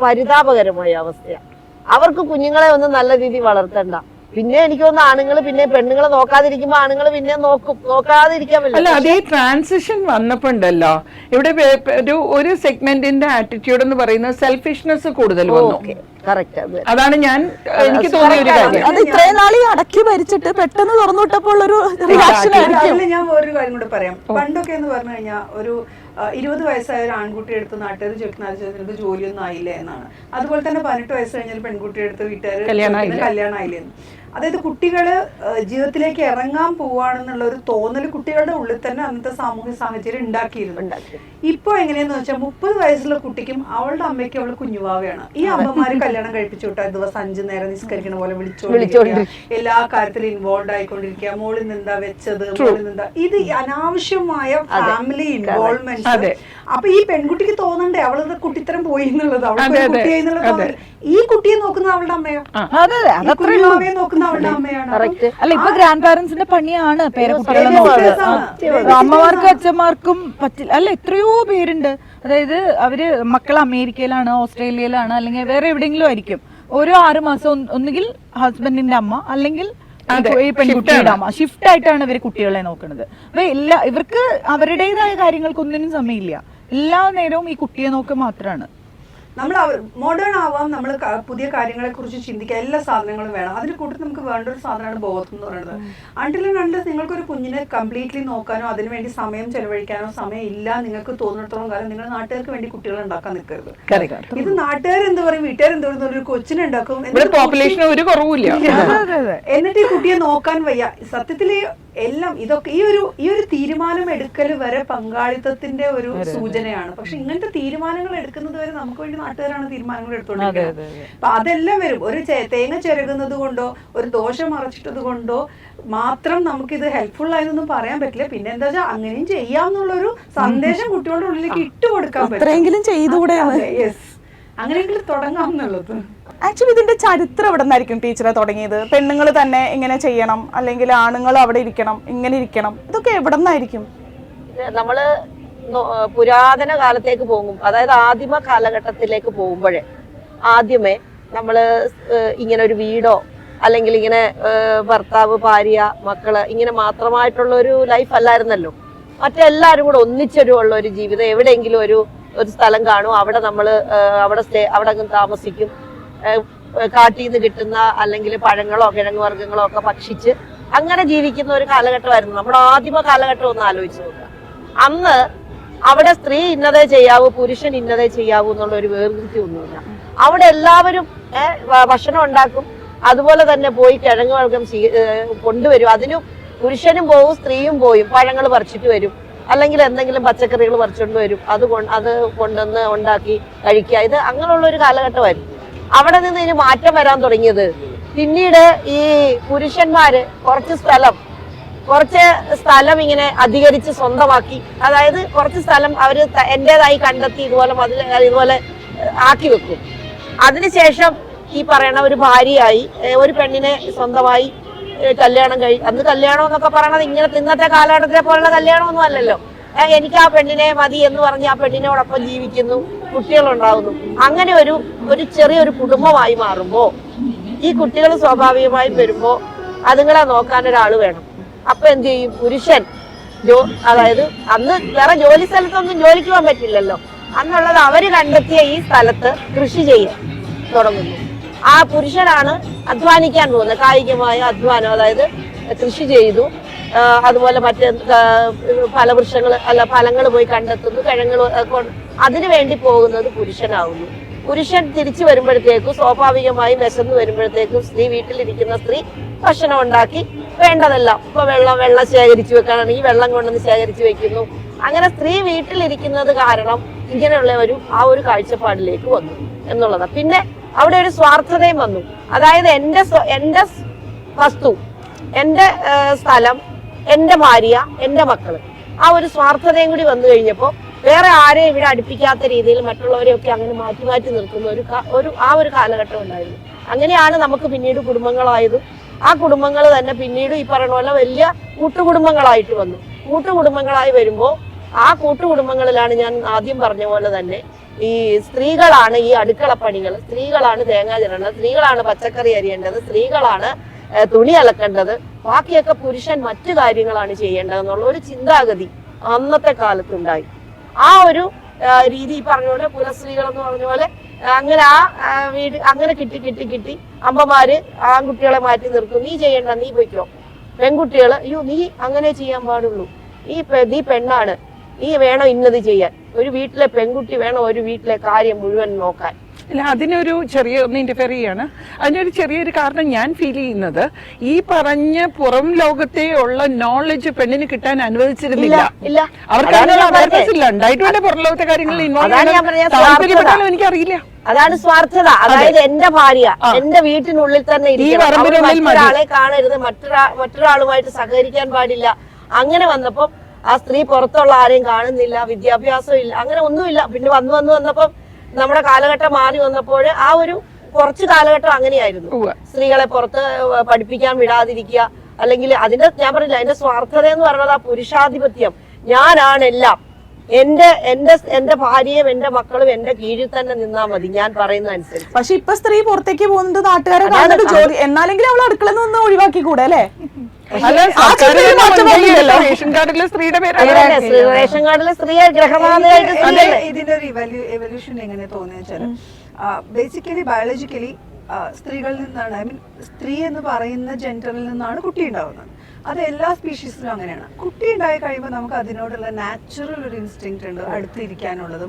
പരിതാപകരമായ അവസ്ഥയാണ്. അവർക്ക് കുഞ്ഞുങ്ങളെ ഒന്നും നല്ല രീതിയിൽ വളർത്തണ്ട. പിന്നെ എനിക്ക് തോന്നുന്നു ആണുങ്ങൾ പിന്നെ പെണ്ണുങ്ങളെ നോക്കാതിരിക്കുമ്പോ ആണുങ്ങൾ പിന്നെ നോക്കാതിരിക്കാൻ പറ്റില്ല. അല്ല, അതേ ട്രാൻസിഷൻ വന്നപ്പോ ഉണ്ടല്ലോ ഇവിടെ ഒരു സെഗ്മെന്റിന്റെ ആറ്റിറ്റ്യൂഡ് എന്ന് പറയുന്നത് സെൽഫിഷ്നെസ് കൂടുതൽ വന്നു. അതാണ് എനിക്ക് തോന്നിയ ഒരു കാര്യം. അത് ഇത്രയും നാളീ അടക്കി ഭരിച്ചിട്ട് പെട്ടെന്ന് തുറന്നു വിട്ടപ്പോൾ ഒരു റിയാക്ഷൻ ആയിരിക്കും. ഞാൻ ഒരു കാര്യം കൂടെ പറയാം. പണ്ടൊക്കെ എന്ന് പറഞ്ഞു കഴിഞ്ഞാൽ ഒരു 20 വയസ്സായ ഒരു ആൺകുട്ടി എടുത്ത് നാട്ടുകാർ ചോദിക്കുന്നത് ജോലിയൊന്നും ആയില്ല എന്നാണ്. അതുപോലെ തന്നെ 18 വയസ്സ് കഴിഞ്ഞാൽ പെൺകുട്ടി എടുത്ത് വീട്ടുകാർ കല്യാണം ആയില്ലേ എന്ന്. അതായത് കുട്ടികള് ജീവിതത്തിലേക്ക് ഇറങ്ങാൻ പോവാണെന്നുള്ള ഒരു തോന്നൽ കുട്ടികളുടെ ഉള്ളിൽ തന്നെ അന്നത്തെ സാമൂഹ്യ സാഹചര്യം ഉണ്ടാക്കിയിരുന്നു. ഇപ്പൊ എങ്ങനെയാന്ന് വെച്ചാൽ 30 വയസ്സുള്ള കുട്ടിക്കും അവളുടെ അമ്മയ്ക്ക് അവള് കുഞ്ഞുവാവയാണ്. ഈ അമ്മമാര് കല്യാണം കഴിപ്പിച്ചു വിട്ടാൽ ദിവസം 5 നേരം നിസ്കരിക്കണ പോലെ വിളിച്ചോണ്ടിരിക്കുക, എല്ലാ കാര്യത്തിലും ഇൻവോൾവ് ആയിക്കൊണ്ടിരിക്കുക. മോളിൽ നിന്നെന്താ വെച്ചത്, മോളിൽ നിന്നെന്താ, ഇത് അനാവശ്യമായ ഫാമിലി ഇൻവോൾവ്മെന്റ്. അപ്പൊ ഈ പെൺകുട്ടിക്ക് തോന്നണ്ടേ അവളത് കുട്ടിത്തരം പോയി എന്നുള്ളത്, അവൾക്ക് കുട്ടിയായി എന്നുള്ളത്. ഈ കുട്ടിയെ നോക്കുന്ന അവളുടെ അമ്മയോ, കുഞ്ഞുവാവയെ നോക്കുന്ന അവളുടെ അമ്മയാണ്. അല്ല, ഇപ്പൊ ഗ്രാൻഡ് പാരന്റ്സിന്റെ പണിയാണ് പേരക്കുട്ടികളെ നോക്കുക. അമ്മമാർക്കും അച്ഛന്മാർക്കും പറ്റില്ല. അല്ല, എത്രയോ പേരുണ്ട്. അതായത് അവര് മക്കൾ അമേരിക്കയിലാണ്, ഓസ്ട്രേലിയയിലാണ്, അല്ലെങ്കിൽ വേറെ എവിടെയെങ്കിലും ആയിരിക്കും. ഓരോ 6 മാസം ഒന്നുകിൽ ഹസ്ബൻഡിന്റെ അമ്മ അല്ലെങ്കിൽ ഈ പെൺകുട്ടിയുടെ അമ്മ ഷിഫ്റ്റ് ആയിട്ടാണ് ഇവര് കുട്ടികളെ നോക്കുന്നത്. അപ്പൊ ഇവർക്ക് അവരുടേതായ കാര്യങ്ങൾക്കൊന്നിനും സമയമില്ല. എല്ലാ നേരവും ഈ കുട്ടിയെ നോക്കുക മാത്രമാണ്. നമ്മൾ മോഡേൺ ആവാം, നമ്മൾ പുതിയ കാര്യങ്ങളെ കുറിച്ച് ചിന്തിക്കുക, എല്ലാ സാധനങ്ങളും വേണം. അതിന് കൂട്ടി നമുക്ക് വേണ്ട ഒരു സാധനമാണ് ബോധം എന്ന് പറയുന്നത്. അണ്ടിൽ നിങ്ങൾക്കൊരു കുഞ്ഞിനെ കംപ്ലീറ്റ്ലി നോക്കാനോ അതിനുവേണ്ടി സമയം ചെലവഴിക്കാനോ സമയം ഇല്ല നിങ്ങൾക്ക് തോന്നിടത്തോളം കാലം നിങ്ങൾ നാട്ടുകാർക്ക് വേണ്ടി കുട്ടികളെ ഉണ്ടാക്കാൻ നിൽക്കരുത്. ഇത് നാട്ടുകാർ എന്ത് പറയും, വീട്ടുകാർ എന്ത് പറയുന്ന ഒരു കൊച്ചിനെ ഉണ്ടാക്കും, എന്നിട്ട് ഈ കുട്ടിയെ നോക്കാൻ വയ്യ. സത്യത്തില് എല്ലാം ഇതൊക്കെ ഈ ഒരു തീരുമാനം എടുക്കൽ വരെ പങ്കാളിത്തത്തിന്റെ ഒരു സൂചനയാണ്. പക്ഷെ ഇങ്ങനത്തെ തീരുമാനങ്ങൾ എടുക്കുന്നത് വരെ നമുക്ക് വേണ്ടി നാട്ടുകാരാണ് തീരുമാനങ്ങൾ എടുത്തോണ്ടിരിക്കുന്നത്. അപ്പൊ അതെല്ലാം വരും. ഒരു തേങ്ങ ചിരകുന്നത് കൊണ്ടോ ഒരു ദോശ മറച്ചിട്ടത് കൊണ്ടോ മാത്രം നമുക്കിത് ഹെൽപ്ഫുൾ ആയെന്നൊന്നും പറയാൻ പറ്റില്ല. പിന്നെ എന്താ വെച്ചാൽ അങ്ങനെയും ചെയ്യാമെന്നുള്ളൊരു സന്ദേശം കുട്ടികളുടെ ഉള്ളിലേക്ക് ഇട്ടുകൊടുക്കാൻ പറ്റും. ചെയ്തുകൂടെ? അങ്ങനെയെങ്കിലും തുടങ്ങാമെന്നുള്ളത്. ആക്ച്വലി ഇതിന്റെ ചരിത്രം എവിടെ നിന്നായിരിക്കും ടീച്ചറെ തുടങ്ങിയത്? പെണ്ണുങ്ങൾ തന്നെ ഇങ്ങനെ ചെയ്യണം, അല്ലെങ്കിൽ ആണുങ്ങൾ അവിടെ ഇരിക്കണം, ഇങ്ങനെ ഇരിക്കണം, ഇതൊക്കെ എവിടെ നിന്നായിരിക്കും? നമ്മള് പുരാതന കാലത്തേക്ക് പോകും, അതായത് ആദിമ കാലഘട്ടത്തിലേക്ക് പോകുമ്പോഴേ ആദ്യമേ നമ്മള് ഇങ്ങനെ ഒരു വീടോ അല്ലെങ്കിൽ ഇങ്ങനെ ഭർത്താവ്, ഭാര്യ, മക്കള് ഇങ്ങനെ മാത്രമായിട്ടുള്ള ഒരു ലൈഫ് അല്ലായിരുന്നല്ലോ. മറ്റെല്ലാവരും കൂടെ ഉള്ള ഒരു ജീവിതം. എവിടെയെങ്കിലും ഒരു സ്ഥലം കാണും, അവിടെ നമ്മൾ അവിടെ താമസിക്കും. കാട്ടിൽ നിന്ന് കിട്ടുന്ന അല്ലെങ്കിൽ പഴങ്ങളോ കിഴങ്ങ് വർഗ്ഗങ്ങളോ ഒക്കെ ഭക്ഷിച്ച് അങ്ങനെ ജീവിക്കുന്ന ഒരു കാലഘട്ടമായിരുന്നു നമ്മുടെ ആദിമ കാലഘട്ടം. ഒന്ന് ആലോചിച്ച് നോക്കുക. അന്ന് അവിടെ സ്ത്രീ ഇന്നതേ ചെയ്യാവൂ, പുരുഷൻ ഇന്നതേ ചെയ്യാവൂ എന്നുള്ള ഒരു വേർതിരിവ് ഒന്നുമില്ല. അവിടെ എല്ലാവരും ഭക്ഷണം ഉണ്ടാക്കും, അതുപോലെ തന്നെ പോയി കിഴങ്ങ് വർഗ്ഗം കൊണ്ടുവരും. അതിനും പുരുഷനും പോവും സ്ത്രീയും പോയും പഴങ്ങൾ പറിച്ചിട്ട് വരും, അല്ലെങ്കിൽ എന്തെങ്കിലും പച്ചക്കറികൾ പറിച്ചുകൊണ്ട് വരും. അത് കൊണ്ടുവന്ന് ഉണ്ടാക്കി കഴിക്കുക. ഇത് അങ്ങനെയുള്ള ഒരു കാലഘട്ടമായിരുന്നു. അവിടെ നിന്ന് ഇനി മാറ്റം വരാൻ തുടങ്ങിയത് പിന്നീട് ഈ പുരുഷന്മാര് കുറച്ച് സ്ഥലം ഇങ്ങനെ അധികരിച്ച് സ്വന്തമാക്കി. അതായത് കുറച്ച് സ്ഥലം അവര് എന്റേതായി കണ്ടെത്തി ഇതുപോലെ ആക്കി വെക്കും. അതിനുശേഷം ഈ പറയണ ഒരു ഭാര്യയായി ഒരു പെണ്ണിനെ സ്വന്തമായി കല്യാണം അന്ന് കല്യാണം എന്നൊക്കെ പറയണത് ഇന്നത്തെ കാലഘട്ടത്തിലെ പോലുള്ള കല്യാണമൊന്നും അല്ലല്ലോ. എനിക്ക് ആ പെണ്ണിനെ മതി എന്ന് പറഞ്ഞ് ആ പെണ്ണിനോടൊപ്പം ജീവിക്കുന്നു, കുട്ടികളുണ്ടാവുന്നു. അങ്ങനെ ഒരു ചെറിയൊരു കുടുംബമായി മാറുമ്പോ ഈ കുട്ടികൾ സ്വാഭാവികമായും വരുമ്പോ അതുങ്ങളെ നോക്കാൻ ഒരാൾ വേണം. അപ്പൊ എന്ത് ചെയ്യും? പുരുഷൻ അതായത് അന്ന് വേറെ ജോലി സ്ഥലത്തൊന്നും ജോലിക്ക് പോകാൻ പറ്റില്ലല്ലോ. അന്നുള്ളത് അവര് കണ്ടെത്തിയ ഈ സ്ഥലത്ത് കൃഷി ചെയ്യാൻ തുടങ്ങുന്നു. ആ പുരുഷനാണ് അധ്വാനിക്കാൻ പോകുന്നത്. കായികമായ അധ്വാനം, അതായത് കൃഷി ചെയ്തു, അതുപോലെ മറ്റ് ഫലങ്ങൾ പോയി കണ്ടെത്തുന്നു, കിഴങ്ങൾ അതിനു വേണ്ടി പോകുന്നത് പുരുഷനാവുന്നു. പുരുഷൻ തിരിച്ചു വരുമ്പോഴത്തേക്കും സ്വാഭാവികമായും വിശന്ന് വരുമ്പോഴത്തേക്കും വീട്ടിലിരിക്കുന്ന സ്ത്രീ ഭക്ഷണം ഉണ്ടാക്കി വേണ്ടതെല്ലാം ഇപ്പൊ വെള്ളം ശേഖരിച്ചു വെക്കാനാണെങ്കിൽ വെള്ളം കൊണ്ടുവന്ന് ശേഖരിച്ചു വെക്കുന്നു. അങ്ങനെ സ്ത്രീ വീട്ടിലിരിക്കുന്നത് കാരണം ഇങ്ങനെയുള്ള ആ ഒരു കാഴ്ചപ്പാടിലേക്ക് വന്നു എന്നുള്ളതാണ്. പിന്നെ അവിടെ ഒരു സ്വാർത്ഥതയും വന്നു. അതായത് എന്റെ വസ്തു, എന്റെ സ്ഥലം, എന്റെ ഭാര്യ, എന്റെ മക്കള്, ആ ഒരു സ്വാർത്ഥതയും കൂടി വന്നു കഴിഞ്ഞപ്പോ വേറെ ആരെയും ഇവിടെ അടുപ്പിക്കാത്ത രീതിയിൽ മറ്റുള്ളവരെയൊക്കെ അങ്ങനെ മാറ്റി നിർത്തുന്ന ഒരു കാലഘട്ടം ഉണ്ടായിരുന്നു. അങ്ങനെയാണ് നമുക്ക് പിന്നീട് കുടുംബങ്ങളായത്. ആ കുടുംബങ്ങൾ തന്നെ പിന്നീട് ഈ പറയുന്ന പോലെ വലിയ കൂട്ടുകുടുംബങ്ങളായിട്ട് വന്നു. കൂട്ടുകുടുംബങ്ങളായി വരുമ്പോ ആ കൂട്ടുകുടുംബങ്ങളിലാണ് ഞാൻ ആദ്യം പറഞ്ഞ പോലെ തന്നെ ഈ സ്ത്രീകളാണ് ഈ അടുക്കളപ്പണികൾ, സ്ത്രീകളാണ് തേങ്ങ ചിരണ്ടത്, സ്ത്രീകളാണ് പച്ചക്കറി അരിയേണ്ടത്, സ്ത്രീകളാണ് തുണി അലക്കേണ്ടത്, ബാക്കിയൊക്കെ പുരുഷൻ മറ്റു കാര്യങ്ങളാണ് ചെയ്യേണ്ടതെന്നുള്ള ഒരു ചിന്താഗതി അന്നത്തെ കാലത്തുണ്ടായി. ആ ഒരു രീതി പറഞ്ഞ പോലെ കുലസ്ത്രീകൾ എന്ന് പറഞ്ഞ പോലെ അങ്ങനെ വീട് അങ്ങനെ കിട്ടി അമ്മമാര് ആൺകുട്ടികളെ മാറ്റി നിർത്തും. നീ ചെയ്യണ്ട, നീ പോയിക്കോ. പെൺകുട്ടികള് അയ്യോ നീ അങ്ങനെ ചെയ്യാൻ പാടുള്ളൂ, നീ പെണ്ണാണ്, നീ വേണം ഇന്നത് ചെയ്യാൻ. ഒരു വീട്ടിലെ പെൺകുട്ടി വേണം ഒരു വീട്ടിലെ കാര്യം മുഴുവൻ നോക്കാൻ. അല്ല, അതിനൊരു ഒന്ന് ഇന്റർഫിയർ ചെയ്യാണ്. അതിനൊരു ചെറിയൊരു കാരണം ഞാൻ ഫീൽ ചെയ്യുന്നത് ഈ പറഞ്ഞ പുറം ലോകത്തെ ഉള്ള നോളജ് പെണ്ണിന് കിട്ടാൻ അനുവദിച്ചിരുന്നില്ല. അവർക്ക് ഉണ്ടായിട്ടുണ്ട് പുറം ലോകത്തെ കാര്യങ്ങളിൽ ഇൻവോൾവ് എനിക്കറിയില്ല. അതാണ് സ്വാർത്ഥത. അതായത് എന്റെ ഭാര്യ എന്റെ വീട്ടിനുള്ളിൽ തന്നെ മറ്റൊരാളെ കാണരുത്, മറ്റൊരാളുമായിട്ട് സഹകരിക്കാൻ പാടില്ല. അങ്ങനെ വന്നപ്പോ ആ സ്ത്രീ പുറത്തുള്ള ആരെയും കാണുന്നില്ല, വിദ്യാഭ്യാസം ഇല്ല, അങ്ങനെ ഒന്നുമില്ല. പിന്നെ വന്നപ്പം നമ്മുടെ കാലഘട്ടം മാറി വന്നപ്പോൾ ആ ഒരു കുറച്ച് കാലഘട്ടം അങ്ങനെയായിരുന്നു. സ്ത്രീകളെ പുറത്ത് പഠിപ്പിക്കാൻ വിടാതിരിക്കുക, അല്ലെങ്കിൽ ഞാൻ പറഞ്ഞില്ല, അതിന്റെ സ്വാർത്ഥത എന്ന് പറയുന്നത് ആ പുരുഷാധിപത്യം. ഞാനാണെല്ലാം, എന്റെ ഭാര്യയും എന്റെ മക്കളും എന്റെ കീഴിൽ തന്നെ നിന്നാ മതി, ഞാൻ പറയുന്ന അനുസരിച്ച്. പക്ഷെ ഇപ്പൊ സ്ത്രീ പുറത്തേക്ക് പോകുന്നത് നാട്ടുകാരെ ജോലി, എന്നാലെങ്കിലും അവൾ അടുക്കളയിൽ നിന്ന് ഒഴിവാക്കി കൂടെ അല്ലേ? റേഷൻ കാർഡിലെ സ്ത്രീയുടെ പേര് റേഷൻ കാർഡിലെ സ്ത്രീയെ ഗ്രഹമാതയായിട്ട്. ഇതിന്റെ ഒരു എവല്യൂഷൻ എങ്ങനെ തോന്നിയെന്ന് ബേസിക്കലി ബയോളജിക്കലി സ്ത്രീകളിൽ നിന്നാണ്, ഐ മീൻ സ്ത്രീ എന്ന് പറയുന്ന ജെൻഡറിൽ നിന്നാണ് കുട്ടി ഉണ്ടാവുന്നത്. അത് എല്ലാ സ്പീഷീസിലും അങ്ങനെയാണ്. കുട്ടി ഉണ്ടായി കഴിയുമ്പോൾ നമുക്ക് അതിനോടുള്ള നാച്ചുറൽ ഒരു ഇൻസ്റ്റിങ്ക്റ്റ് ഉണ്ട്, അടുത്തിരിക്കാനുള്ളതും.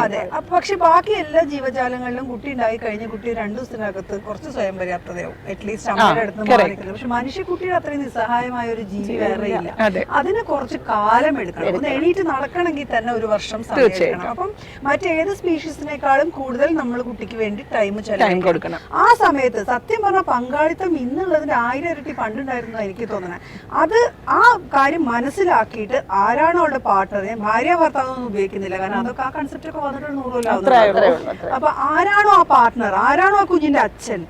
അതെ. പക്ഷെ ബാക്കി എല്ലാ ജീവജാലങ്ങളിലും കുട്ടി ഉണ്ടായി കഴിഞ്ഞ കുട്ടി 2 ദിവസത്തിനകത്ത് കുറച്ച് സ്വയം പര്യാപ്തതയാവും, അറ്റ്ലീസ്റ്റ് അമ്മയുടെ അടുത്ത് മാറിക്കില്ല. പക്ഷെ മനുഷ്യക്കുട്ടിയുടെ അത്രയും നിസ്സഹായമായ ഒരു ജീവി വേറെ ഇല്ല. അതിന് കുറച്ച് കാലം എടുക്കണം. ഒന്ന് എണീറ്റ് നടക്കണമെങ്കിൽ തന്നെ 1 വർഷം സമയം എടുക്കണം. അപ്പം മറ്റേത് സ്പീഷീസിനേക്കാളും കൂടുതൽ നമ്മൾ കുട്ടിക്ക് വേണ്ടി ടൈം ചെലവഴിക്കണം. ആ സമയത്ത് സത്യം പറഞ്ഞ പങ്കാളിത്തം ഇന്നുള്ളതിന്റെ 1000 ഇരട്ടി പണ്ടുണ്ടായിരുന്നു എനിക്ക് തോന്നുന്നത്. അത് ആ കാര്യം മനസ്സിലാക്കിയിട്ട് ആരാണോ അവളുടെ പാർട്ട്ണർ, ഞാൻ ഭാര്യ ഭർത്താവൊന്നും ഉപയോഗിക്കുന്നില്ല, കാരണം അതൊക്കെ ആ കൺസെപ്റ്റ് ഒക്കെ വന്നിട്ട് 100 അപ്പൊ ആരാണോ ആ പാർട്ട്ണർ, ആരാണോ ആ കുഞ്ഞിന്റെ അച്ഛൻ,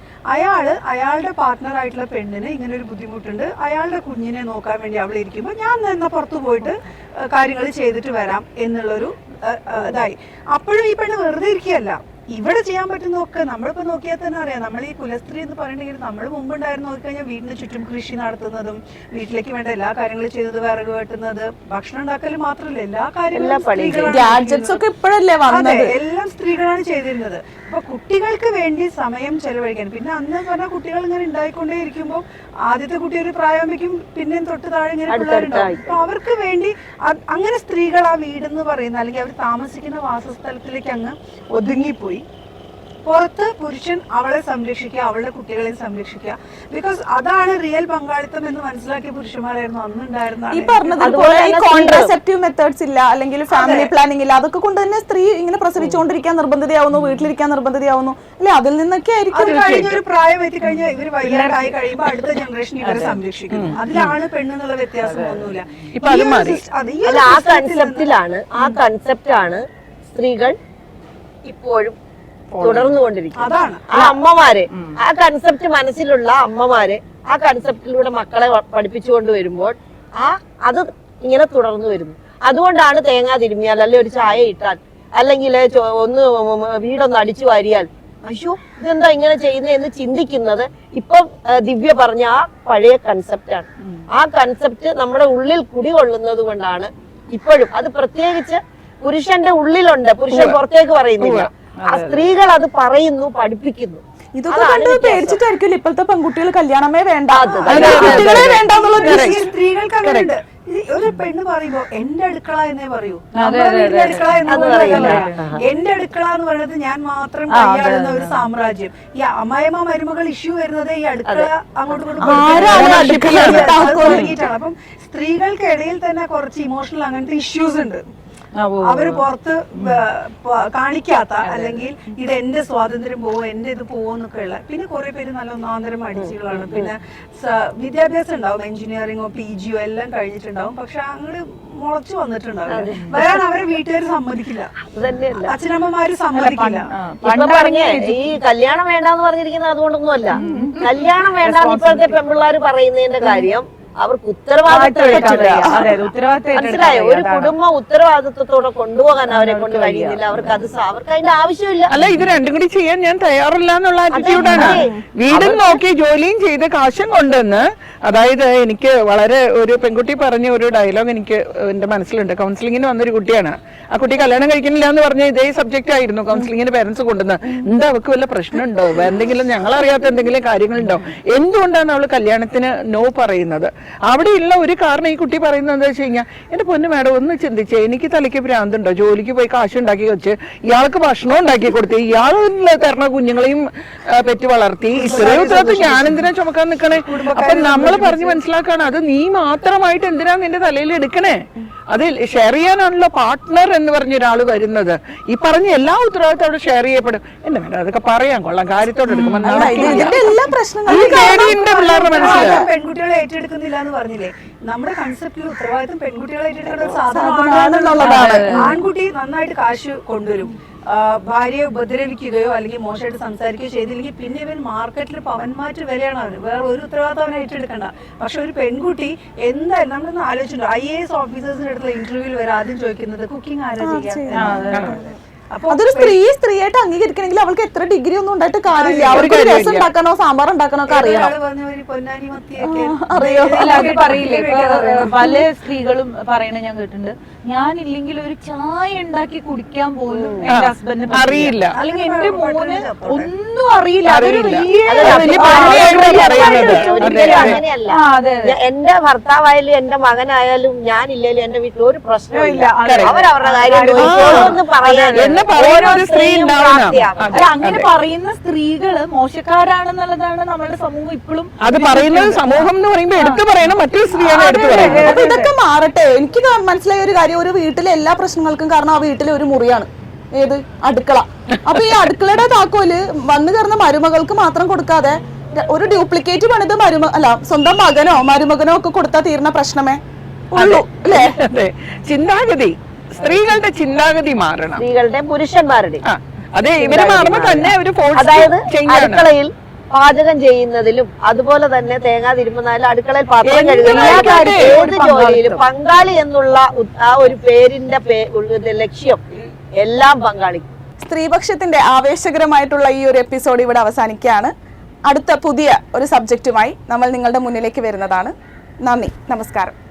അയാളുടെ പാർട്ട്ണർ ആയിട്ടുള്ള പെണ്ണിന് ഇങ്ങനെ ഒരു ബുദ്ധിമുട്ടുണ്ട്, അയാളുടെ കുഞ്ഞിനെ നോക്കാൻ വേണ്ടി അവൾ ഇരിക്കുമ്പോൾ ഞാൻ എന്നാ പുറത്തു പോയിട്ട് കാര്യങ്ങൾ ചെയ്തിട്ട് വരാം എന്നുള്ളൊരു ഇതായി. അപ്പോഴും ഈ പെണ്ണ് വെറുതെ ഇരിക്കുകയല്ല, ഇവിടെ ചെയ്യാൻ പറ്റുന്നതൊക്കെ നമ്മളിപ്പോ നോക്കിയാൽ തന്നെ അറിയാം. നമ്മൾ ഈ കുലസ്ത്രീ എന്ന് പറഞ്ഞിട്ടുണ്ടെങ്കിൽ നമ്മൾ മുമ്പുണ്ടായിരുന്നു നോക്കിക്കഴിഞ്ഞാൽ വീടിന് ചുറ്റും കൃഷി നടത്തുന്നതും വീട്ടിലേക്ക് വേണ്ട എല്ലാ കാര്യങ്ങളും ചെയ്തത്, വിറക് വെട്ടുന്നത്, ഭക്ഷണം ഉണ്ടാക്കല് മാത്രമല്ല എല്ലാ കാര്യങ്ങളും സ്ത്രീകളാണ് ഗാഡ്ജറ്റ്സ് ഒക്കെ ഇപ്പോഴല്ലേ വന്നത്. അതെ, എല്ലാം സ്ത്രീകളാണ് ചെയ്തിരുന്നത്. അപ്പൊ കുട്ടികൾക്ക് വേണ്ടി സമയം ചെലവഴിക്കാൻ, പിന്നെ അന്ന് പറഞ്ഞാൽ കുട്ടികൾ ഇങ്ങനെ ഉണ്ടായിക്കൊണ്ടേ ഇരിക്കുമ്പോൾ ആദ്യത്തെ കുട്ടി ഒരു പ്രായമാകുമ്പോഴേക്കും പിന്നെ തൊട്ട് താഴെ ഇങ്ങനെ പിള്ളേരുണ്ടാവും. അപ്പൊ അവർക്ക് വേണ്ടി അങ്ങനെ സ്ത്രീകൾ ആ വീടെന്ന് പറയുന്ന അല്ലെങ്കിൽ അവർ താമസിക്കുന്ന വാസസ്ഥലത്തിലേക്ക് അങ്ങ് ഒതുങ്ങിപ്പോയി. പുറത്ത് പുരുഷൻ അവളെ സംരക്ഷിക്കുക, അവളുടെ കുട്ടികളെ സംരക്ഷിക്കുക. ബിക്കോസ് അതാണ് റിയൽ പങ്കാളിത്തം എന്ന് മനസ്സിലാക്കിയ പുരുഷന്മാരായിരുന്നു അന്നുണ്ടായിരുന്ന. ഈ പറഞ്ഞതുപോലെ ഈ കോൺട്രാസെപ്റ്റീവ് മെത്തേഡ്സ് ഇല്ല, അല്ലെങ്കിൽ ഫാമിലി പ്ലാനിങ് ഇല്ല, അതൊക്കെ കൊണ്ട് തന്നെ സ്ത്രീ ഇങ്ങനെ പ്രസവിച്ചുകൊണ്ടിരിക്കാൻ നിർബന്ധിതയാവുന്നു, വീട്ടിലിരിക്കാൻ നിർബന്ധിതയാവുന്നു അല്ലെ? അതിൽ നിന്നൊക്കെ ആയിരിക്കും കഴിഞ്ഞൊരു പ്രായം എത്തിക്കഴിഞ്ഞാൽ ഇവർ വയ്യാണ്ടായി കഴിയുമ്പോൾ അടുത്ത ജനറേഷൻ ഇവരെ സംരക്ഷിക്കുന്നു. അതിലാണ് പെണ്ണെന്നുള്ള വ്യത്യാസം ഒന്നുമില്ല. ആ കൺസെപ്റ്റാണ് സ്ത്രീകൾ ഇപ്പോഴും തുടർന്നുകൊണ്ടിരിക്കുന്നത്. ആ അമ്മമാര്, ആ കൺസെപ്റ്റ് മനസ്സിലുള്ള അമ്മമാര് ആ കൺസെപ്റ്റിലൂടെ മക്കളെ പഠിപ്പിച്ചുകൊണ്ട് വരുമ്പോൾ അത് ഇങ്ങനെ തുടർന്നു വരുന്നു. അതുകൊണ്ടാണ് തേങ്ങ തിരുമ്മിയാൽ, അല്ലെ ഒരു ചായ ഇട്ടാൽ, അല്ലെങ്കിൽ ഒന്ന് വീടൊന്ന് അടിച്ചു വാരിയാൽ അയ്യോ ഇതെന്താ ഇങ്ങനെ ചെയ്യുന്നത് എന്ന് ചിന്തിക്കുന്നത്. ഇപ്പം ദിവ്യ പറഞ്ഞ ആ പഴയ കൺസെപ്റ്റാണ്. ആ കൺസെപ്റ്റ് നമ്മുടെ ഉള്ളിൽ കുടികൊള്ളുന്നത് കൊണ്ടാണ് ഇപ്പോഴും അത് പ്രത്യേകിച്ച് പുരുഷന്റെ ഉള്ളിലുണ്ട്, പുരുഷൻ പുറത്തേക്ക് പറയുന്നില്ല. ആ സ്ത്രീകൾ അത് പറയുന്നു, പഠിപ്പിക്കുന്നു. ഇതൊക്കെ കണ്ട് പേടിച്ചിട്ടായിരിക്കും ഇപ്പോഴത്തെ പെൺകുട്ടികൾ കല്യാണമേ വേണ്ട, കുട്ടികളെ വേണ്ട എന്നുള്ള സ്ത്രീകൾക്ക് അങ്ങനെയുണ്ട്. ഒരു പെണ്ണ് പറയുമ്പോ എന്റെ അടുക്കള എന്നേ പറയൂ, അടുക്കള എന്റെ അടുക്കള എന്ന് പറയുന്നത് ഞാൻ മാത്രം കൈയാളുന്ന ഒരു സാമ്രാജ്യം. ഈ അമ്മായിയമ്മ മരുമകൾ ഇഷ്യൂ വരുന്നത് ഈ അടുക്കള അങ്ങോട്ടും തുടങ്ങിയിട്ടാണ്. അപ്പം സ്ത്രീകൾക്കിടയിൽ തന്നെ കുറച്ച് ഇമോഷണൽ അങ്ങനത്തെ ഇഷ്യൂസ് ഉണ്ട്. അവര് പുറത്ത് കാണിക്കാത്ത, അല്ലെങ്കിൽ ഇത് എന്റെ സ്വാതന്ത്ര്യം പോവോ, എന്റെ ഇത് പോവോന്നൊക്കെ ഉള്ള. പിന്നെ കുറെ പേര് നല്ല ഒന്നാന്തരം അടിച്ചുകളാണ്. പിന്നെ വിദ്യാഭ്യാസം ഉണ്ടാവും, എഞ്ചിനീയറിംഗോ PGയോ എല്ലാം കഴിഞ്ഞിട്ടുണ്ടാവും, പക്ഷെ അങ്ങോട്ട് മുളച്ചു വന്നിട്ടുണ്ടാവും. വരാൻ അവരെ വീട്ടുകാർ സമ്മതിക്കില്ല, അച്ഛനമ്മമാര് സമ്മതിക്കില്ല. ഈ കല്യാണം വേണ്ടെന്ന് പറഞ്ഞിരിക്കുന്നത് അതുകൊണ്ടൊന്നുമല്ല. കല്യാണം വേണ്ടെന്ന് ഇപ്പോഴത്തെ പെൺപിള്ളേര് പറയുന്നതിന്റെ കാര്യം അവർക്ക് മനസ്സിലായോ? ഒരു കുടുംബം ഉത്തരവാദിത്വത്തോടെ കൊണ്ടുപോകാൻ അവരെ കൊണ്ട് കഴിയുന്നില്ല. അവർക്ക് അതിന്റെ ആവശ്യമില്ല. അല്ല, ഇത് രണ്ടും കൂടി ചെയ്യാൻ ഞാൻ തയ്യാറില്ല എന്നുള്ള ആറ്റിറ്റ്യൂഡാണ്. വീടും നോക്കി ജോലിയും ചെയ്ത് കാശും കൊണ്ടുവന്ന്, അതായത് എനിക്ക് വളരെ ഒരു പെൺകുട്ടി പറഞ്ഞ ഒരു ഡയലോഗ് എനിക്ക് എന്റെ മനസ്സിലുണ്ട്. കൗൺസിലിങ്ങിന് വന്നൊരു കുട്ടിയാണ്. ആ കുട്ടി കല്യാണം കഴിക്കുന്നില്ല എന്ന് പറഞ്ഞ ഇതേ സബ്ജക്റ്റ് ആയിരുന്നു കൗൺസിലിങ്ങിന് പേരൻസ് കൊണ്ടുവന്ന്. എന്താ അവർക്ക് വല്ല പ്രശ്നമുണ്ടോ, എന്തെങ്കിലും ഞങ്ങളറിയാത്ത എന്തെങ്കിലും കാര്യങ്ങളുണ്ടോ, എന്തുകൊണ്ടാണ് അവള് കല്യാണത്തിന് നോ പറയുന്നത്? അവിടെയുള്ള ഒരു കാരണം ഈ കുട്ടി പറയുന്നത് എന്താ വെച്ച് കഴിഞ്ഞാൽ, എന്റെ പൊന്നു മേഡം ഒന്ന് ചിന്തിച്ചേ, എനിക്ക് തലയ്ക്ക് ഭ്രാന്തുണ്ടോ? ജോലിക്ക് പോയി കാശ് ഉണ്ടാക്കി വെച്ച് ഇയാൾക്ക് ഭക്ഷണം ഉണ്ടാക്കി കൊടുത്ത് ഇയാൾ തരണ കുഞ്ഞുങ്ങളെയും പെറ്റ് വളർത്തി, ഇത്രയും ഉത്തരവാദിത്വം ഞാൻ എന്തിനാ ചുമക്കാൻ നിൽക്കണേ? അപ്പൊ നമ്മൾ പറഞ്ഞ് മനസ്സിലാക്കാണ്, അത് നീ മാത്രമായിട്ട് എന്തിനാ നിന്റെ തലയിൽ എടുക്കണേ? അത് ഷെയർ ചെയ്യാനാണല്ലോ പാർട്ട്ണർ എന്ന് പറഞ്ഞ ഒരാൾ വരുന്നത്. ഈ പറഞ്ഞ എല്ലാ ഉത്തരവാദിത്തം അവിടെ ഷെയർ ചെയ്യപ്പെടും. എന്നെ വേണ്ട, അതൊക്കെ പറയാൻ കൊള്ളാം, കാര്യത്തോടെ എടുക്കുമ്പോൾ എല്ലാ പ്രശ്നങ്ങളും പിള്ളേരുടെ മനസ്സിലാവും. പെൺകുട്ടികളെ ഏറ്റെടുക്കുന്നില്ല എന്ന് പറഞ്ഞില്ലേ? നമ്മുടെ കൺസെപ്റ്റിൽ ഉത്തരവാദിത്തം പെൺകുട്ടികളെ ഏറ്റെടുക്കേണ്ട ഒരു സാധനമാണെന്നുള്ളതാണ്. ആൺകുട്ടി നന്നായിട്ട് കാശ് കൊണ്ടുവരും, ഭാര്യയെ ഉപദ്രവിക്കുകയോ അല്ലെങ്കിൽ മോശമായിട്ട് സംസാരിക്കുകയോ ചെയ്തില്ലെങ്കിൽ പിന്നെ ഇവൻ മാർക്കറ്റിൽ പവൻമാറ്റ് വിലയാണ് അവന്. വേറെ ഒരു ഉത്തരവാദിത്തം അവനെ ഏറ്റെടുക്കണ്ട. പക്ഷെ ഒരു പെൺകുട്ടി എന്തായാലും നമ്മളൊന്ന് ആലോചിച്ചിട്ടുണ്ടോ, IAS ഓഫീസേഴ്സിന്റെ അടുത്തുള്ള ഇന്റർവ്യൂവിൽ വരെ ആദ്യം ചോദിക്കുന്നത് കുക്കിംഗ് ആരാ ചെയ്യാൻ? അതൊരു സ്ത്രീയായിട്ട് അംഗീകരിക്കണമെങ്കിൽ അവൾക്ക് എത്ര ഡിഗ്രി ഒന്നും ഉണ്ടായിട്ട് കാര്യമില്ല. അവർക്ക് രസം ഉണ്ടാക്കാനോ സാമ്പാർ ഉണ്ടാക്കാനോ ഒക്കെ അറിയണം. അറിയോ? അല്ല, അത് പറയില്ലേ, പല സ്ത്രീകളും പറയണ ഞാൻ കേട്ടിട്ടുണ്ട്, ഞാനില്ലെങ്കിൽ ഒരു ചായ ഉണ്ടാക്കി കുടിക്കാൻ പോലും എന്റെ ഹസ്ബൻഡിന് അറിയില്ല, അല്ലെങ്കിൽ എന്റെ മോന് ഒന്നും അറിയില്ല. അതൊരു അങ്ങനെയല്ല. എന്റെ ഭർത്താവായാലും എന്റെ മകനായാലും ഞാനില്ലേലും എന്റെ വീട്ടിൽ ഒരു പ്രശ്നമില്ല. അവരവരുടെ കാര്യം പറയാൻ അങ്ങനെ പറയുന്ന സ്ത്രീകള് മോശക്കാരാണെന്നുള്ളതാണ് നമ്മുടെ സമൂഹം ഇപ്പോഴും. അത് പറയുന്നത് സമൂഹം എന്ന് പറയുമ്പോൾ എടുത്തു പറയണം, മറ്റൊരു സ്ത്രീയാണ് എടുത്തു പറയുന്നത്. അപ്പൊ ഇതൊക്കെ മാറട്ടെ. എനിക്ക് മനസ്സിലായ ഒരു കാര്യം, ഒരു വീട്ടിലെ എല്ലാ പ്രശ്നങ്ങൾക്കും കാരണം ആ വീട്ടിലെ ഒരു മുറിയാണ്, ഏത് അടുക്കള. അപ്പൊ ഈ അടുക്കളയുടെ താക്കോല് വന്നു കയറുന്ന മരുമകൾക്ക് മാത്രം കൊടുക്കാതെ ഒരു ഡ്യൂപ്ലിക്കേറ്റ് പണിത് സ്വന്തം മകനോ മരുമകനോ ഒക്കെ കൊടുത്താൽ തീർന്ന പ്രശ്നമേ ഉള്ളൂ അല്ലേ? അതെ, ചിന്താഗതി, സ്ത്രീകളുടെ ചിന്താഗതി മാറണം, സ്ത്രീകളുടെ പുരുഷന്മാരുടെ. അതെ, ഇവര് മാറുമ്പോ തന്നെ ഒരു അതായത് അടുക്കളയിൽ പാചകം ചെയ്യുന്നതിലും അതുപോലെ തന്നെ തേങ്ങ തിരുമുന്നാലും അടുക്കളയിൽ പാത്രം കഴുകുന്ന ഏത് ജോലിയിലും പങ്കാളി എന്നുള്ള ആ ഒരു പേരിന്റെ ലക്ഷ്യം എല്ലാം സ്ത്രീപക്ഷത്തിന്റെ ആവേശകരമായിട്ടുള്ള ഈ ഒരു എപ്പിസോഡ് ഇവിടെ അവസാനിക്കുകയാണ്. അടുത്ത പുതിയ ഒരു സബ്ജക്റ്റുമായി നമ്മൾ നിങ്ങളുടെ മുന്നിലേക്ക് വരുന്നതാണ്. നന്ദി, നമസ്കാരം.